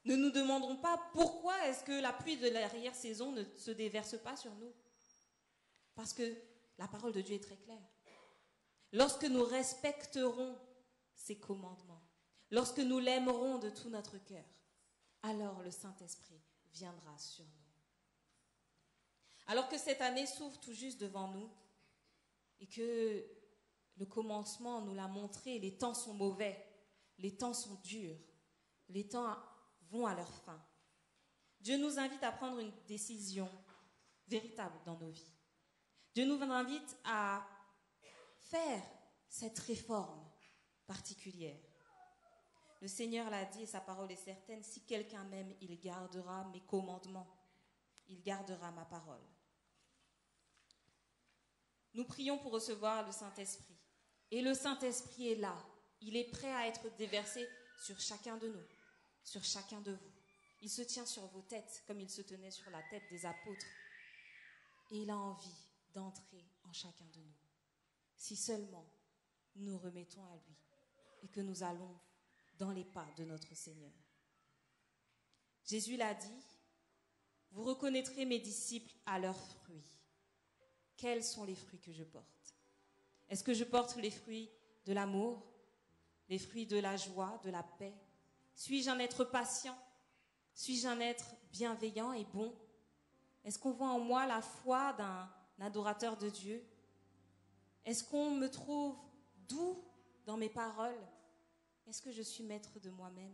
Ne nous demanderons pas pourquoi est-ce que la pluie de l'arrière-saison ne se déverse pas sur nous. Parce que la parole de Dieu est très claire. Lorsque nous respecterons ses commandements, lorsque nous l'aimerons de tout notre cœur, alors le Saint-Esprit viendra sur nous. Alors que cette année s'ouvre tout juste devant nous et que le commencement nous l'a montré, les temps sont mauvais, les temps sont durs, les temps vont à leur fin. Dieu nous invite à prendre une décision véritable dans nos vies. Dieu nous invite à faire cette réforme particulière. Le Seigneur l'a dit et sa parole est certaine, si quelqu'un m'aime, il gardera mes commandements, il gardera ma parole. Nous prions pour recevoir le Saint-Esprit. Et le Saint-Esprit est là. Il est prêt à être déversé sur chacun de nous, sur chacun de vous. Il se tient sur vos têtes comme il se tenait sur la tête des apôtres. Et il a envie d'entrer en chacun de nous. Si seulement nous nous remettons à lui et que nous allons dans les pas de notre Seigneur. Jésus l'a dit, vous reconnaîtrez mes disciples à leurs fruits. Quels sont les fruits que je porte? Est-ce que je porte les fruits de l'amour, les fruits de la joie, de la paix? Suis-je un être patient? Suis-je un être bienveillant et bon? Est-ce qu'on voit en moi la foi d'un adorateur de Dieu? Est-ce qu'on me trouve doux dans mes paroles? Est-ce que je suis maître de moi-même?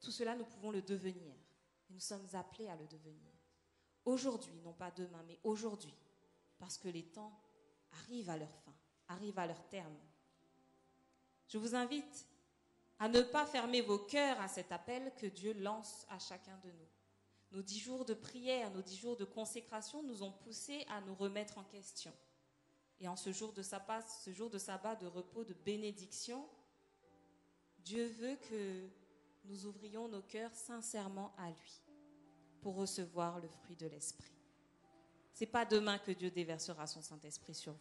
Tout cela, nous pouvons le devenir. Et nous sommes appelés à le devenir. Aujourd'hui, non pas demain, mais aujourd'hui. Parce que les temps arrivent à leur fin, arrivent à leur terme. Je vous invite à ne pas fermer vos cœurs à cet appel que Dieu lance à chacun de nous. Nos 10 jours de prière, nos 10 jours de consécration nous ont poussés à nous remettre en question. Et en ce jour de sabbat, de repos, de bénédiction, Dieu veut que nous ouvrions nos cœurs sincèrement à lui pour recevoir le fruit de l'Esprit. Ce n'est pas demain que Dieu déversera son Saint-Esprit sur vous,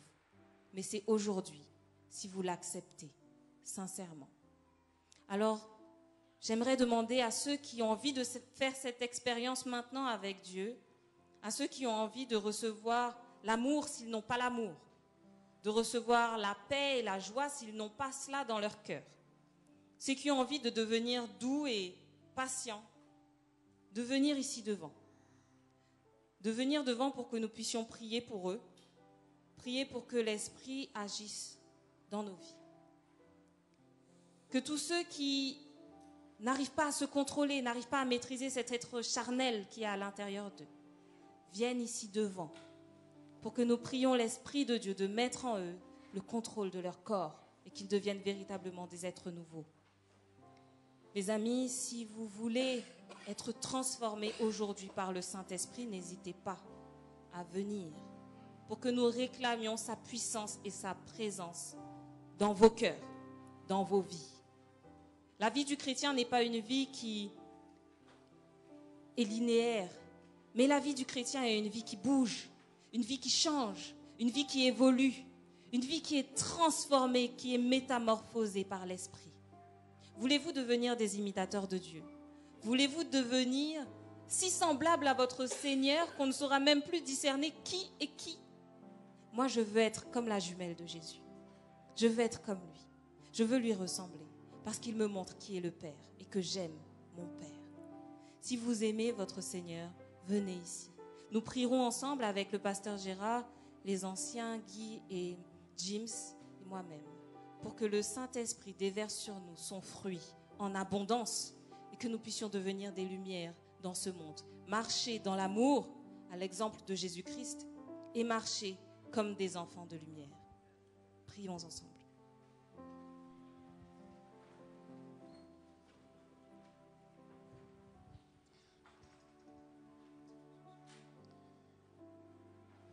mais c'est aujourd'hui, si vous l'acceptez sincèrement. Alors, j'aimerais demander à ceux qui ont envie de faire cette expérience maintenant avec Dieu, à ceux qui ont envie de recevoir l'amour s'ils n'ont pas l'amour, de recevoir la paix et la joie s'ils n'ont pas cela dans leur cœur, ceux qui ont envie de devenir doux et patients, de venir ici devant. De venir devant pour que nous puissions prier pour eux, prier pour que l'Esprit agisse dans nos vies. Que tous ceux qui n'arrivent pas à se contrôler, n'arrivent pas à maîtriser cet être charnel qui est à l'intérieur d'eux, viennent ici devant pour que nous prions l'Esprit de Dieu de mettre en eux le contrôle de leur corps et qu'ils deviennent véritablement des êtres nouveaux. Mes amis, si vous voulez être transformés aujourd'hui par le Saint-Esprit, n'hésitez pas à venir pour que nous réclamions sa puissance et sa présence dans vos cœurs, dans vos vies. La vie du chrétien n'est pas une vie qui est linéaire, mais la vie du chrétien est une vie qui bouge, une vie qui change, une vie qui évolue, une vie qui est transformée, qui est métamorphosée par l'Esprit. Voulez-vous devenir des imitateurs de Dieu? Voulez-vous devenir si semblables à votre Seigneur qu'on ne saura même plus discerner qui est qui? Moi, je veux être comme la jumelle de Jésus. Je veux être comme lui. Je veux lui ressembler parce qu'il me montre qui est le Père et que j'aime mon Père. Si vous aimez votre Seigneur, venez ici. Nous prierons ensemble avec le pasteur Gérard, les anciens, Guy et James et moi-même, pour que le Saint-Esprit déverse sur nous son fruit en abondance et que nous puissions devenir des lumières dans ce monde. Marcher dans l'amour, à l'exemple de Jésus-Christ, et marcher comme des enfants de lumière. Prions ensemble.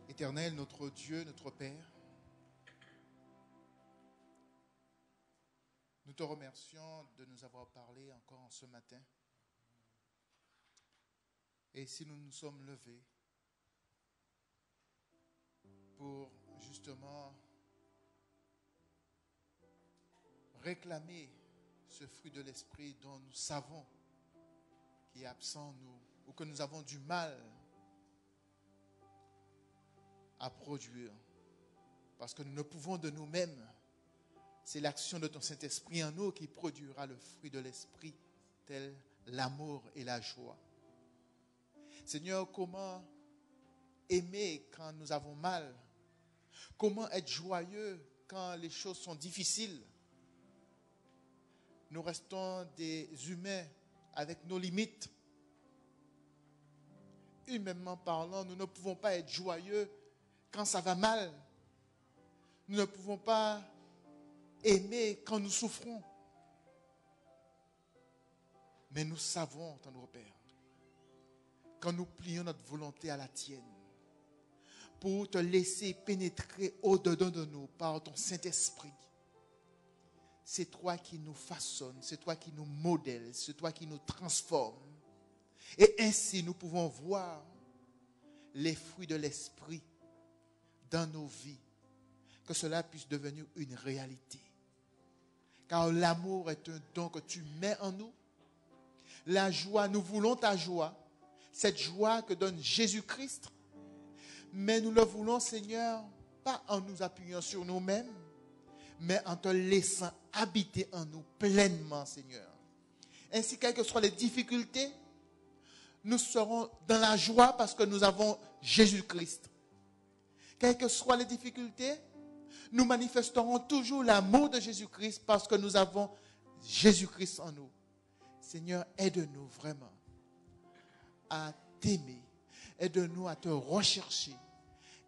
Éternel, notre Dieu, notre Père, nous te remercions de nous avoir parlé encore ce matin. Et si nous nous sommes levés pour justement réclamer ce fruit de l'Esprit dont nous savons qu'il est absent en nous ou que nous avons du mal à produire parce que nous ne pouvons de nous-mêmes. C'est l'action de ton Saint-Esprit en nous qui produira le fruit de l'Esprit, tel l'amour et la joie. Seigneur, comment aimer quand nous avons mal? Comment être joyeux quand les choses sont difficiles? Nous restons des humains avec nos limites. Humainement parlant, nous ne pouvons pas être joyeux quand ça va mal. Nous ne pouvons pas aimer quand nous souffrons. Mais nous savons, tendre Père, quand nous plions notre volonté à la tienne, pour te laisser pénétrer au-dedans de nous par ton Saint-Esprit, c'est toi qui nous façonnes, c'est toi qui nous modèles, c'est toi qui nous transformes. Et ainsi, nous pouvons voir les fruits de l'Esprit dans nos vies, que cela puisse devenir une réalité. Car l'amour est un don que tu mets en nous. La joie, nous voulons ta joie, cette joie que donne Jésus-Christ. Mais nous le voulons, Seigneur, pas en nous appuyant sur nous-mêmes, mais en te laissant habiter en nous pleinement, Seigneur. Ainsi, quelles que soient les difficultés, nous serons dans la joie parce que nous avons Jésus-Christ. Quelles que soient les difficultés, nous manifesterons toujours l'amour de Jésus-Christ parce que nous avons Jésus-Christ en nous. Seigneur, aide-nous vraiment à t'aimer. Aide-nous à te rechercher.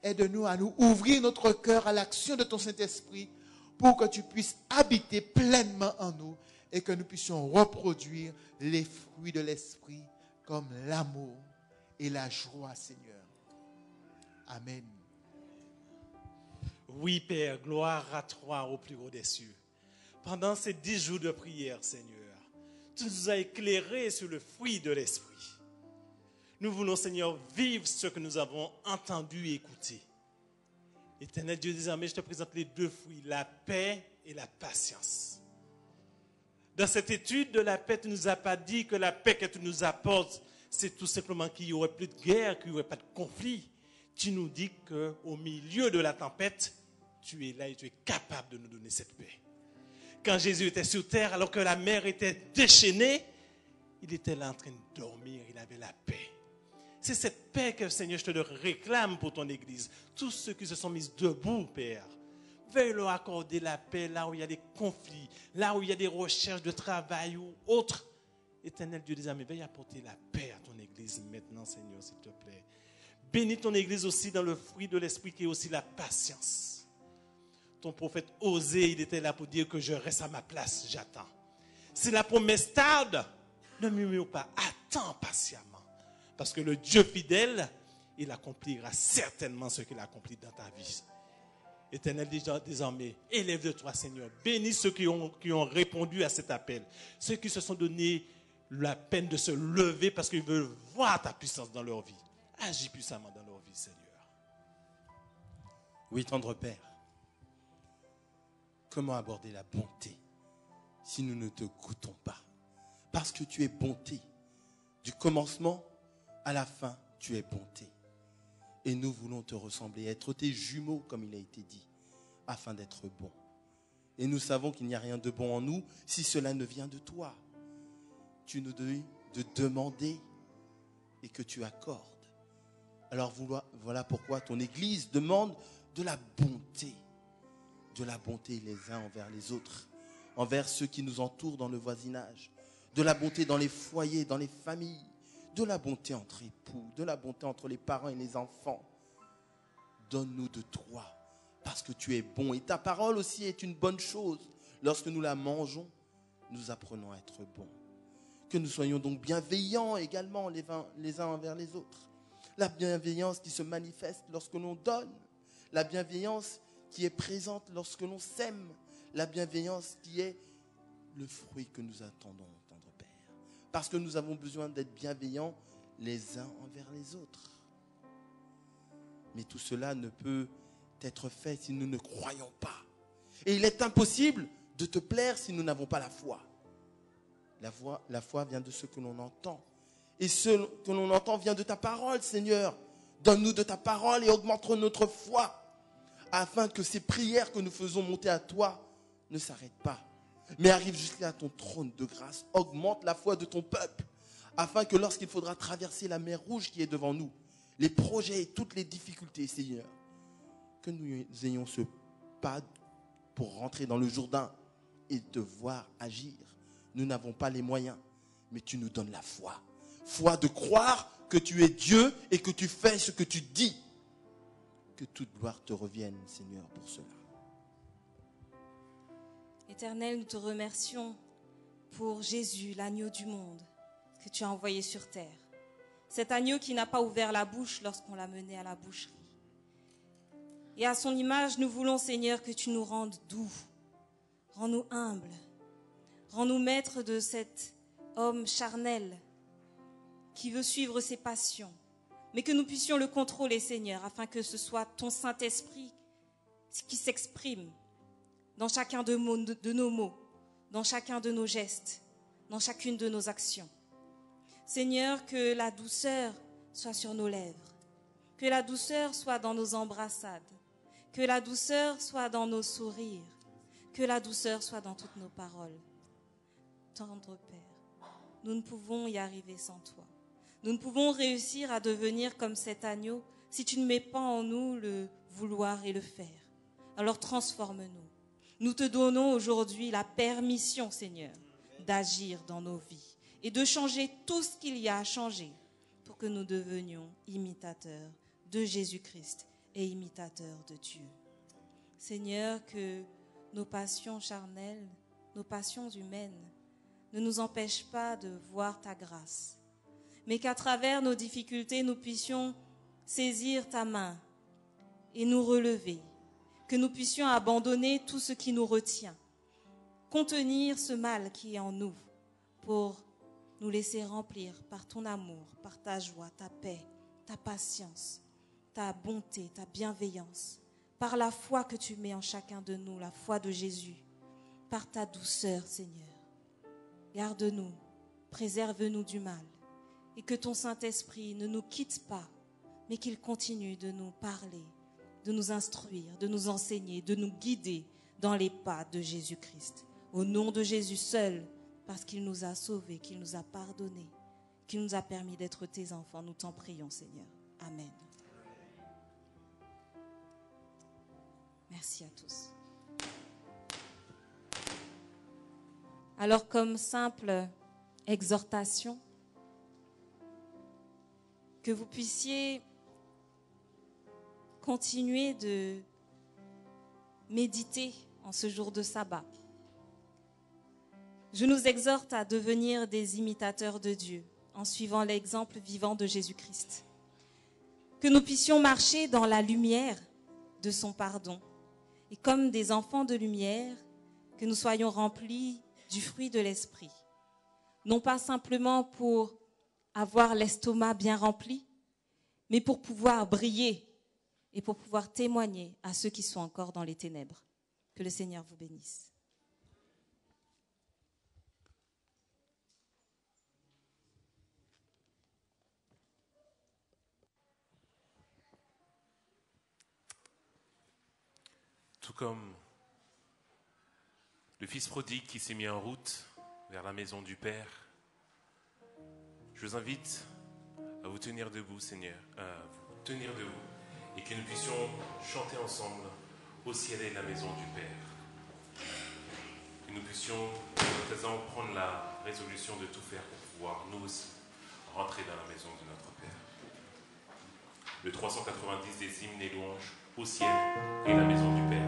Aide-nous à nous ouvrir notre cœur à l'action de ton Saint-Esprit pour que tu puisses habiter pleinement en nous et que nous puissions reproduire les fruits de l'Esprit comme l'amour et la joie, Seigneur. Amen. Oui, Père, gloire à toi au plus haut des cieux. Pendant ces 10 jours de prière, Seigneur, tu nous as éclairés sur le fruit de l'Esprit. Nous voulons, Seigneur, vivre ce que nous avons entendu et écouté. Éternel Dieu, désormais, je te présente les 2 fruits, la paix et la patience. Dans cette étude de la paix, tu ne nous as pas dit que la paix que tu nous apportes, c'est tout simplement qu'il n'y aurait plus de guerre, qu'il n'y aurait pas de conflit. Tu nous dis qu'au milieu de la tempête, tu es là et tu es capable de nous donner cette paix. Quand Jésus était sur terre, alors que la mer était déchaînée, il était là en train de dormir, il avait la paix. C'est cette paix que, Seigneur, je te le réclame pour ton Église. Tous ceux qui se sont mis debout, Père, veuille leur accorder la paix là où il y a des conflits, là où il y a des recherches de travail ou autres. Éternel Dieu des armées, veuille apporter la paix à ton Église maintenant, Seigneur, s'il te plaît. Bénis ton Église aussi dans le fruit de l'Esprit qui est aussi la patience. Ton prophète Osée, il était là pour dire que je reste à ma place, j'attends. Si la promesse tarde, ne murmure pas, attends patiemment. Parce que le Dieu fidèle, il accomplira certainement ce qu'il a accompli dans ta vie. Éternel, désormais, élève de toi, Seigneur. Bénis ceux qui ont répondu à cet appel. Ceux qui se sont donné la peine de se lever parce qu'ils veulent voir ta puissance dans leur vie. Agis puissamment dans leur vie, Seigneur. Oui, tendre Père. Comment aborder la bonté si nous ne te goûtons pas? Parce que tu es bonté. Du commencement à la fin, tu es bonté. Et nous voulons te ressembler, être tes jumeaux, comme il a été dit, afin d'être bons. Et nous savons qu'il n'y a rien de bon en nous si cela ne vient de toi. Tu nous dis de demander et que tu accordes. Alors voilà pourquoi ton Église demande de la bonté. De la bonté les uns envers les autres, envers ceux qui nous entourent dans le voisinage. De la bonté dans les foyers, dans les familles. De la bonté entre époux, de la bonté entre les parents et les enfants. Donne-nous de toi, parce que tu es bon. Et ta parole aussi est une bonne chose. Lorsque nous la mangeons, nous apprenons à être bons. Que nous soyons donc bienveillants également les uns envers les autres. La bienveillance qui se manifeste lorsque l'on donne. La bienveillance qui est présente lorsque l'on s'aime. La bienveillance qui est le fruit que nous attendons. Parce que nous avons besoin d'être bienveillants les uns envers les autres. Mais tout cela ne peut être fait si nous ne croyons pas. Et il est impossible de te plaire si nous n'avons pas la foi. La foi vient de ce que l'on entend. Et ce que l'on entend vient de ta parole, Seigneur. Donne-nous de ta parole et augmente notre foi, afin que ces prières que nous faisons monter à toi ne s'arrêtent pas, mais arrive jusqu'à ton trône de grâce. Augmente la foi de ton peuple, afin que lorsqu'il faudra traverser la mer rouge qui est devant nous, les projets et toutes les difficultés, Seigneur, que nous ayons ce pas pour rentrer dans le Jourdain et te voir agir. Nous n'avons pas les moyens, mais tu nous donnes la foi. Foi de croire que tu es Dieu et que tu fais ce que tu dis. Que toute gloire te revienne, Seigneur, pour cela. Éternel, nous te remercions pour Jésus, l'agneau du monde, que tu as envoyé sur terre. Cet agneau qui n'a pas ouvert la bouche lorsqu'on l'a mené à la boucherie. Et à son image, nous voulons, Seigneur, que tu nous rendes doux. Rends-nous humbles. Rends-nous maîtres de cet homme charnel qui veut suivre ses passions. Mais que nous puissions le contrôler, Seigneur, afin que ce soit ton Saint-Esprit qui s'exprime dans chacun de nos mots, dans chacun de nos gestes, dans chacune de nos actions. Seigneur, que la douceur soit sur nos lèvres, que la douceur soit dans nos embrassades, que la douceur soit dans nos sourires, que la douceur soit dans toutes nos paroles. Tendre Père, nous ne pouvons y arriver sans toi. Nous ne pouvons réussir à devenir comme cet agneau si tu ne mets pas en nous le vouloir et le faire. Alors transforme-nous. Nous te donnons aujourd'hui la permission, Seigneur, d'agir dans nos vies et de changer tout ce qu'il y a à changer pour que nous devenions imitateurs de Jésus-Christ et imitateurs de Dieu. Seigneur, que nos passions charnelles, nos passions humaines ne nous empêchent pas de voir ta grâce, mais qu'à travers nos difficultés, nous puissions saisir ta main et nous relever, que nous puissions abandonner tout ce qui nous retient, contenir ce mal qui est en nous pour nous laisser remplir par ton amour, par ta joie, ta paix, ta patience, ta bonté, ta bienveillance, par la foi que tu mets en chacun de nous, la foi de Jésus, par ta douceur, Seigneur. Garde-nous, préserve-nous du mal et que ton Saint-Esprit ne nous quitte pas, mais qu'il continue de nous parler, de nous instruire, de nous enseigner, de nous guider dans les pas de Jésus-Christ. Au nom de Jésus seul, parce qu'il nous a sauvés, qu'il nous a pardonnés, qu'il nous a permis d'être tes enfants, nous t'en prions, Seigneur. Amen. Merci à tous. Alors, comme simple exhortation, que vous puissiez continuer de méditer en ce jour de sabbat. Je nous exhorte à devenir des imitateurs de Dieu en suivant l'exemple vivant de Jésus-Christ. Que nous puissions marcher dans la lumière de son pardon et comme des enfants de lumière, que nous soyons remplis du fruit de l'esprit. Non pas simplement pour avoir l'estomac bien rempli, mais pour pouvoir briller et pour pouvoir témoigner à ceux qui sont encore dans les ténèbres. Que le Seigneur vous bénisse. Tout comme le fils prodigue qui s'est mis en route vers la maison du Père, je vous invite à vous tenir debout, Seigneur, à vous tenir debout et que nous puissions chanter ensemble au ciel et la maison du Père. Que nous puissions, à présent, prendre la résolution de tout faire pour pouvoir, nous aussi, rentrer dans la maison de notre Père. Le 390 des hymnes et louanges au ciel et la maison du Père.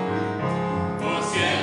Vers le ciel,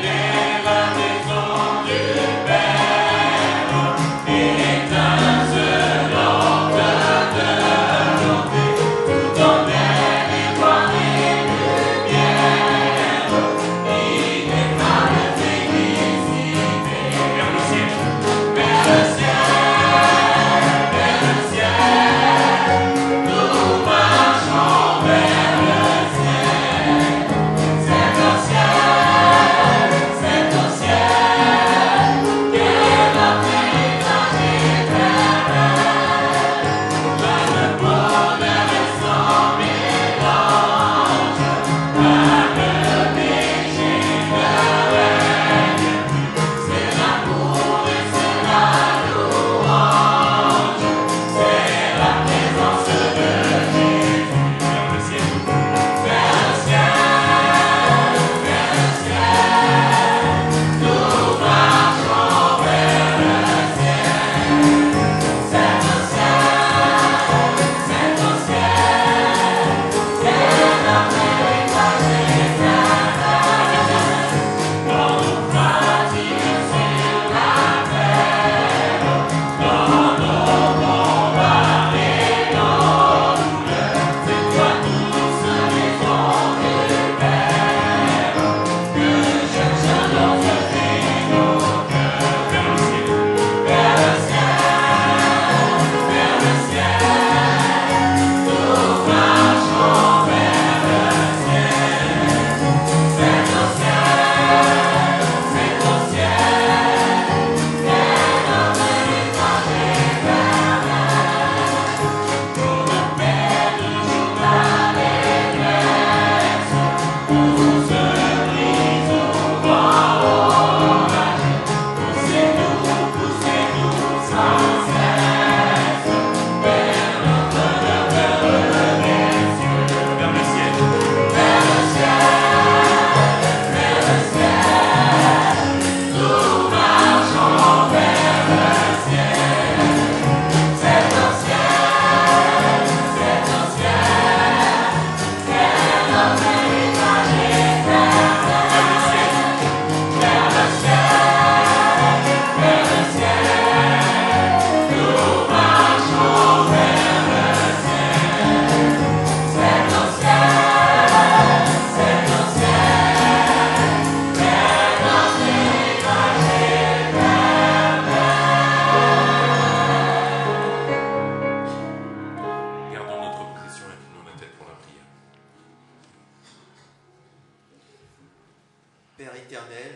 Père éternel,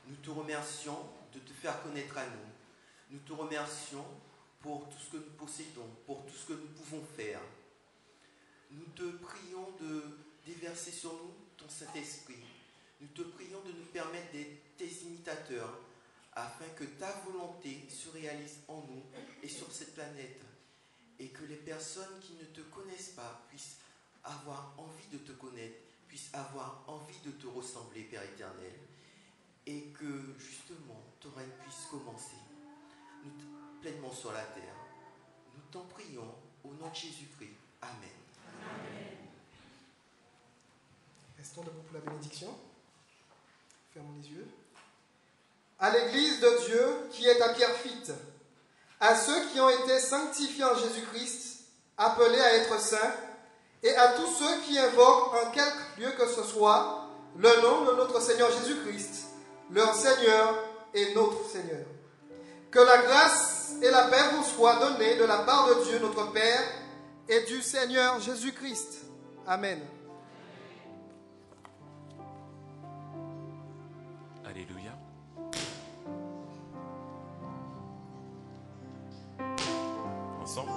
nous te remercions de te faire connaître à nous. Nous te remercions pour tout ce que nous possédons, pour tout ce que nous pouvons faire. Nous te prions de déverser sur nous ton Saint-Esprit. Nous te prions de nous permettre d'être tes imitateurs, afin que ta volonté se réalise en nous et sur cette planète, et que les personnes qui ne te connaissent pas puissent avoir envie de te connaître, puissent avoir envie de te ressembler, Père éternel, et que justement ton règne puisse commencer pleinement sur la terre. Nous t'en prions au nom de Jésus-Christ. Amen. Amen. Restons debout pour la bénédiction. Fermons les yeux. À l'Église de Dieu qui est à Pierrefitte, à ceux qui ont été sanctifiés en Jésus-Christ, appelés à être saints, et à tous ceux qui invoquent en quelque lieu que ce soit le nom de notre Seigneur Jésus-Christ, leur Seigneur et notre Seigneur. Que la grâce et la paix vous soient données de la part de Dieu notre Père et du Seigneur Jésus-Christ. Amen. Alléluia. Ensemble.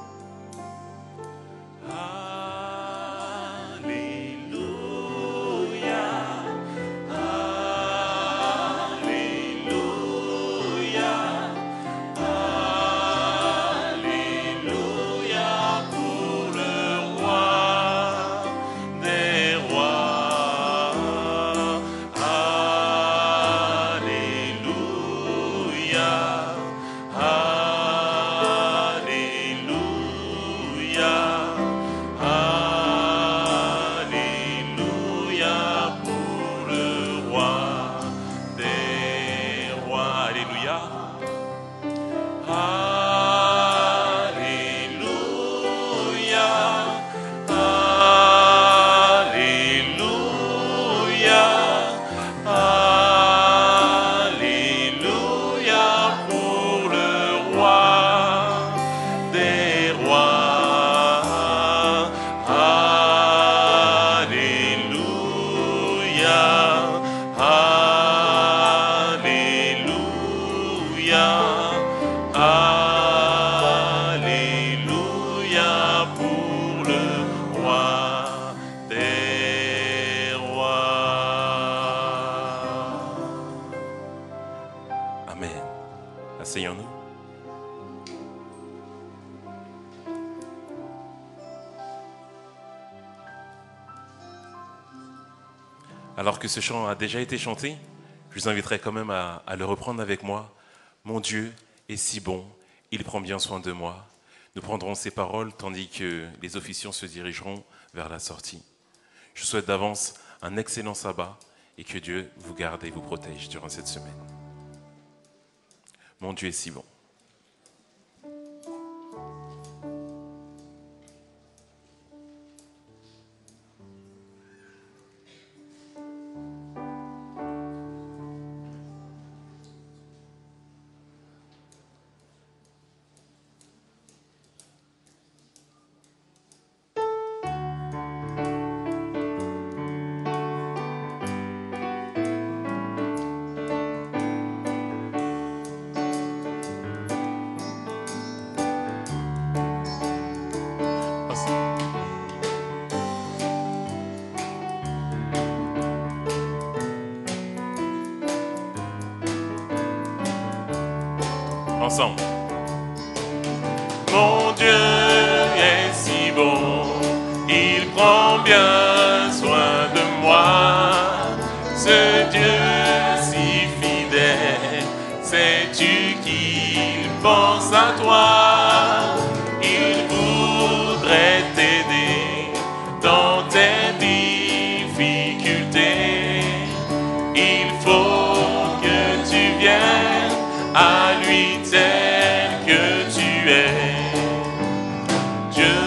Asseyons-nous. Alors que ce chant a déjà été chanté, je vous inviterai quand même à le reprendre avec moi. Mon Dieu est si bon, il prend bien soin de moi. Nous prendrons ces paroles tandis que les officiants se dirigeront vers la sortie. Je vous souhaite d'avance un excellent sabbat et que Dieu vous garde et vous protège durant cette semaine. Mon Dieu est si bon. Ensemble. Mon Dieu est si bon, il prend bien soin de moi. Ce Dieu si fidèle, sais-tu qu'il pense à toi? Il voudrait t'aider dans tes difficultés. Il faut que tu viennes à lui tel que tu es. Dieu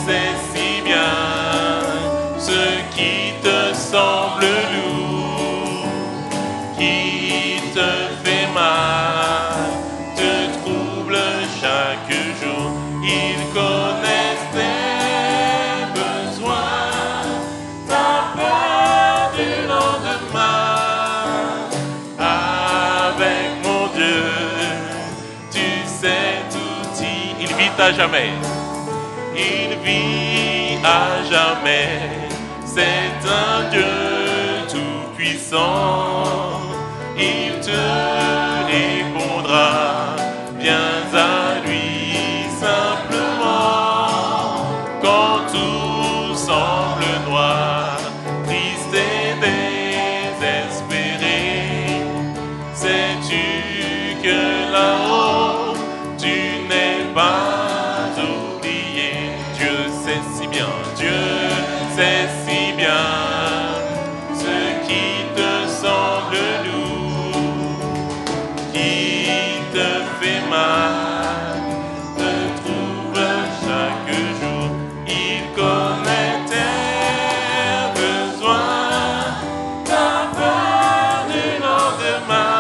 sait si bien ce qui te semble lourd, qui te fait mal, te trouble chaque jour. Il connaît tes besoins, ta peur du lendemain. vit à jamais. Il vit à jamais. C'est un Dieu tout-puissant. Il te répondra. Viens à lui simplement. Quand tout semble noir, triste et désespéré, sais-tu que là-haut, tu n'es pas oublié. Dieu sait si bien, Dieu sait si bien ce qui te semble lourd, qui te fait mal, te trouve chaque jour. Il connaît tes besoins, ta peur du lendemain.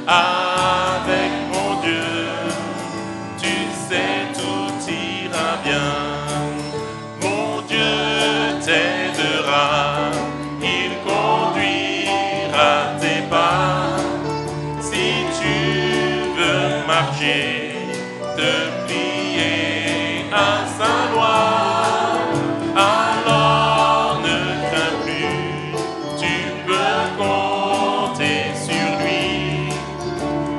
Avec mon Dieu, tu sais tout ira bien. Mon Dieu t'aidera, il conduira tes pas. Si tu veux marcher, te plier à sa loi, alors ne crains plus, tu peux compter sur lui.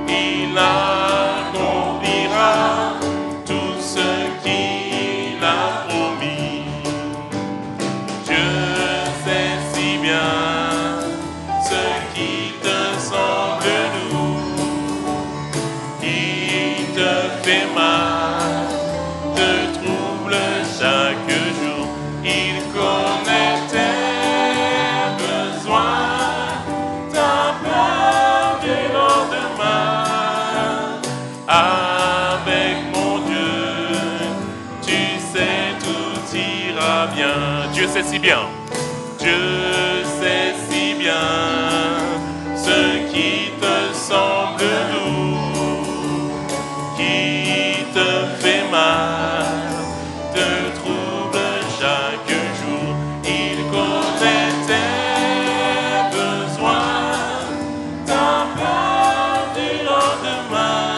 Il accomplira tout ce qu'il a promis. Dieu sait si bien ce qui te semble lourd, qui te fait mal, te trouble chaque jour. Il connaît tes besoins, ta peur du lendemain. Avec mon Dieu, tu sais tout ira bien. Dieu sait si bien, Dieu sait si bien ce qui te semble lourd, qui te fait mal, te trouble chaque jour. Il connaît tes besoins, ta peur du lendemain.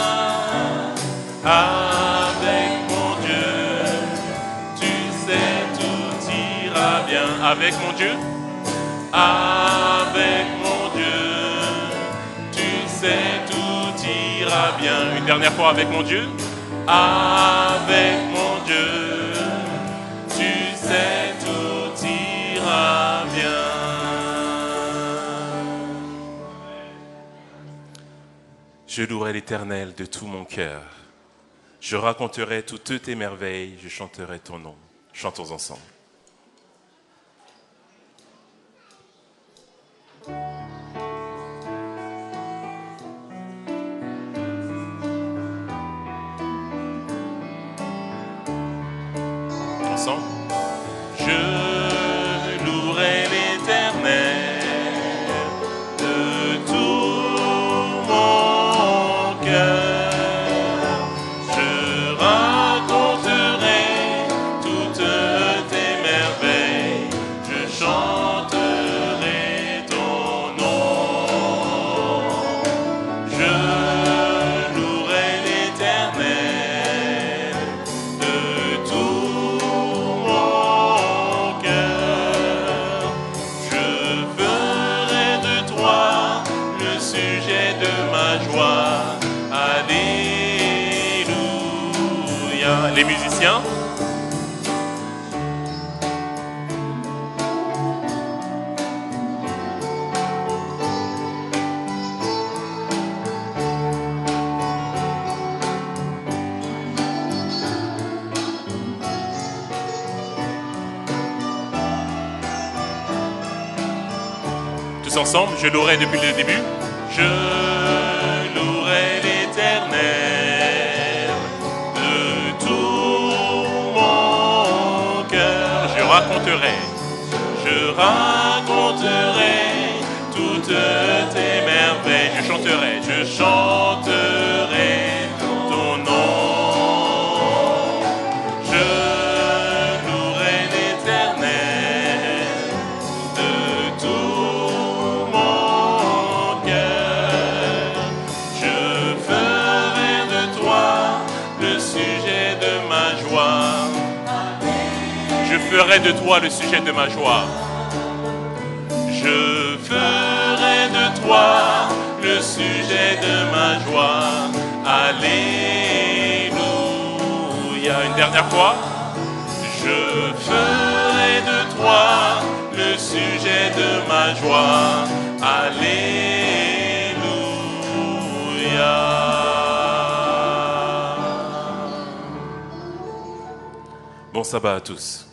Avec mon Dieu, tu sais tout ira bien. Avec mon Dieu, avec mon Dieu, tu sais tout ira bien. Une dernière fois, avec mon Dieu, avec mon Dieu, tu sais tout ira bien. Je louerai l'Éternel de tout mon cœur. Je raconterai toutes tes merveilles, je chanterai ton nom. Chantons ensemble. Ensemble. Je louerai l'Éternel de tout mon cœur. Je raconterai toutes tes merveilles. Je chanterai ton nom. Je louerai l'Éternel de tout mon cœur. Je ferai de toi le sujet de ma joie. Alléluia. Les musiciens. Tous ensemble, je louerai depuis le début. Je louerai l'Éternel de tout mon cœur. Je raconterai toutes tes merveilles. Je chanterai ton nom. Je louerai l'Éternel de tout mon cœur. Je ferai de toi le sujet ferai de toi le sujet de ma joie. Je ferai de toi le sujet de ma joie. Alléluia. Une dernière fois. Je ferai de toi le sujet de ma joie. Alléluia. Bon sabbat à tous.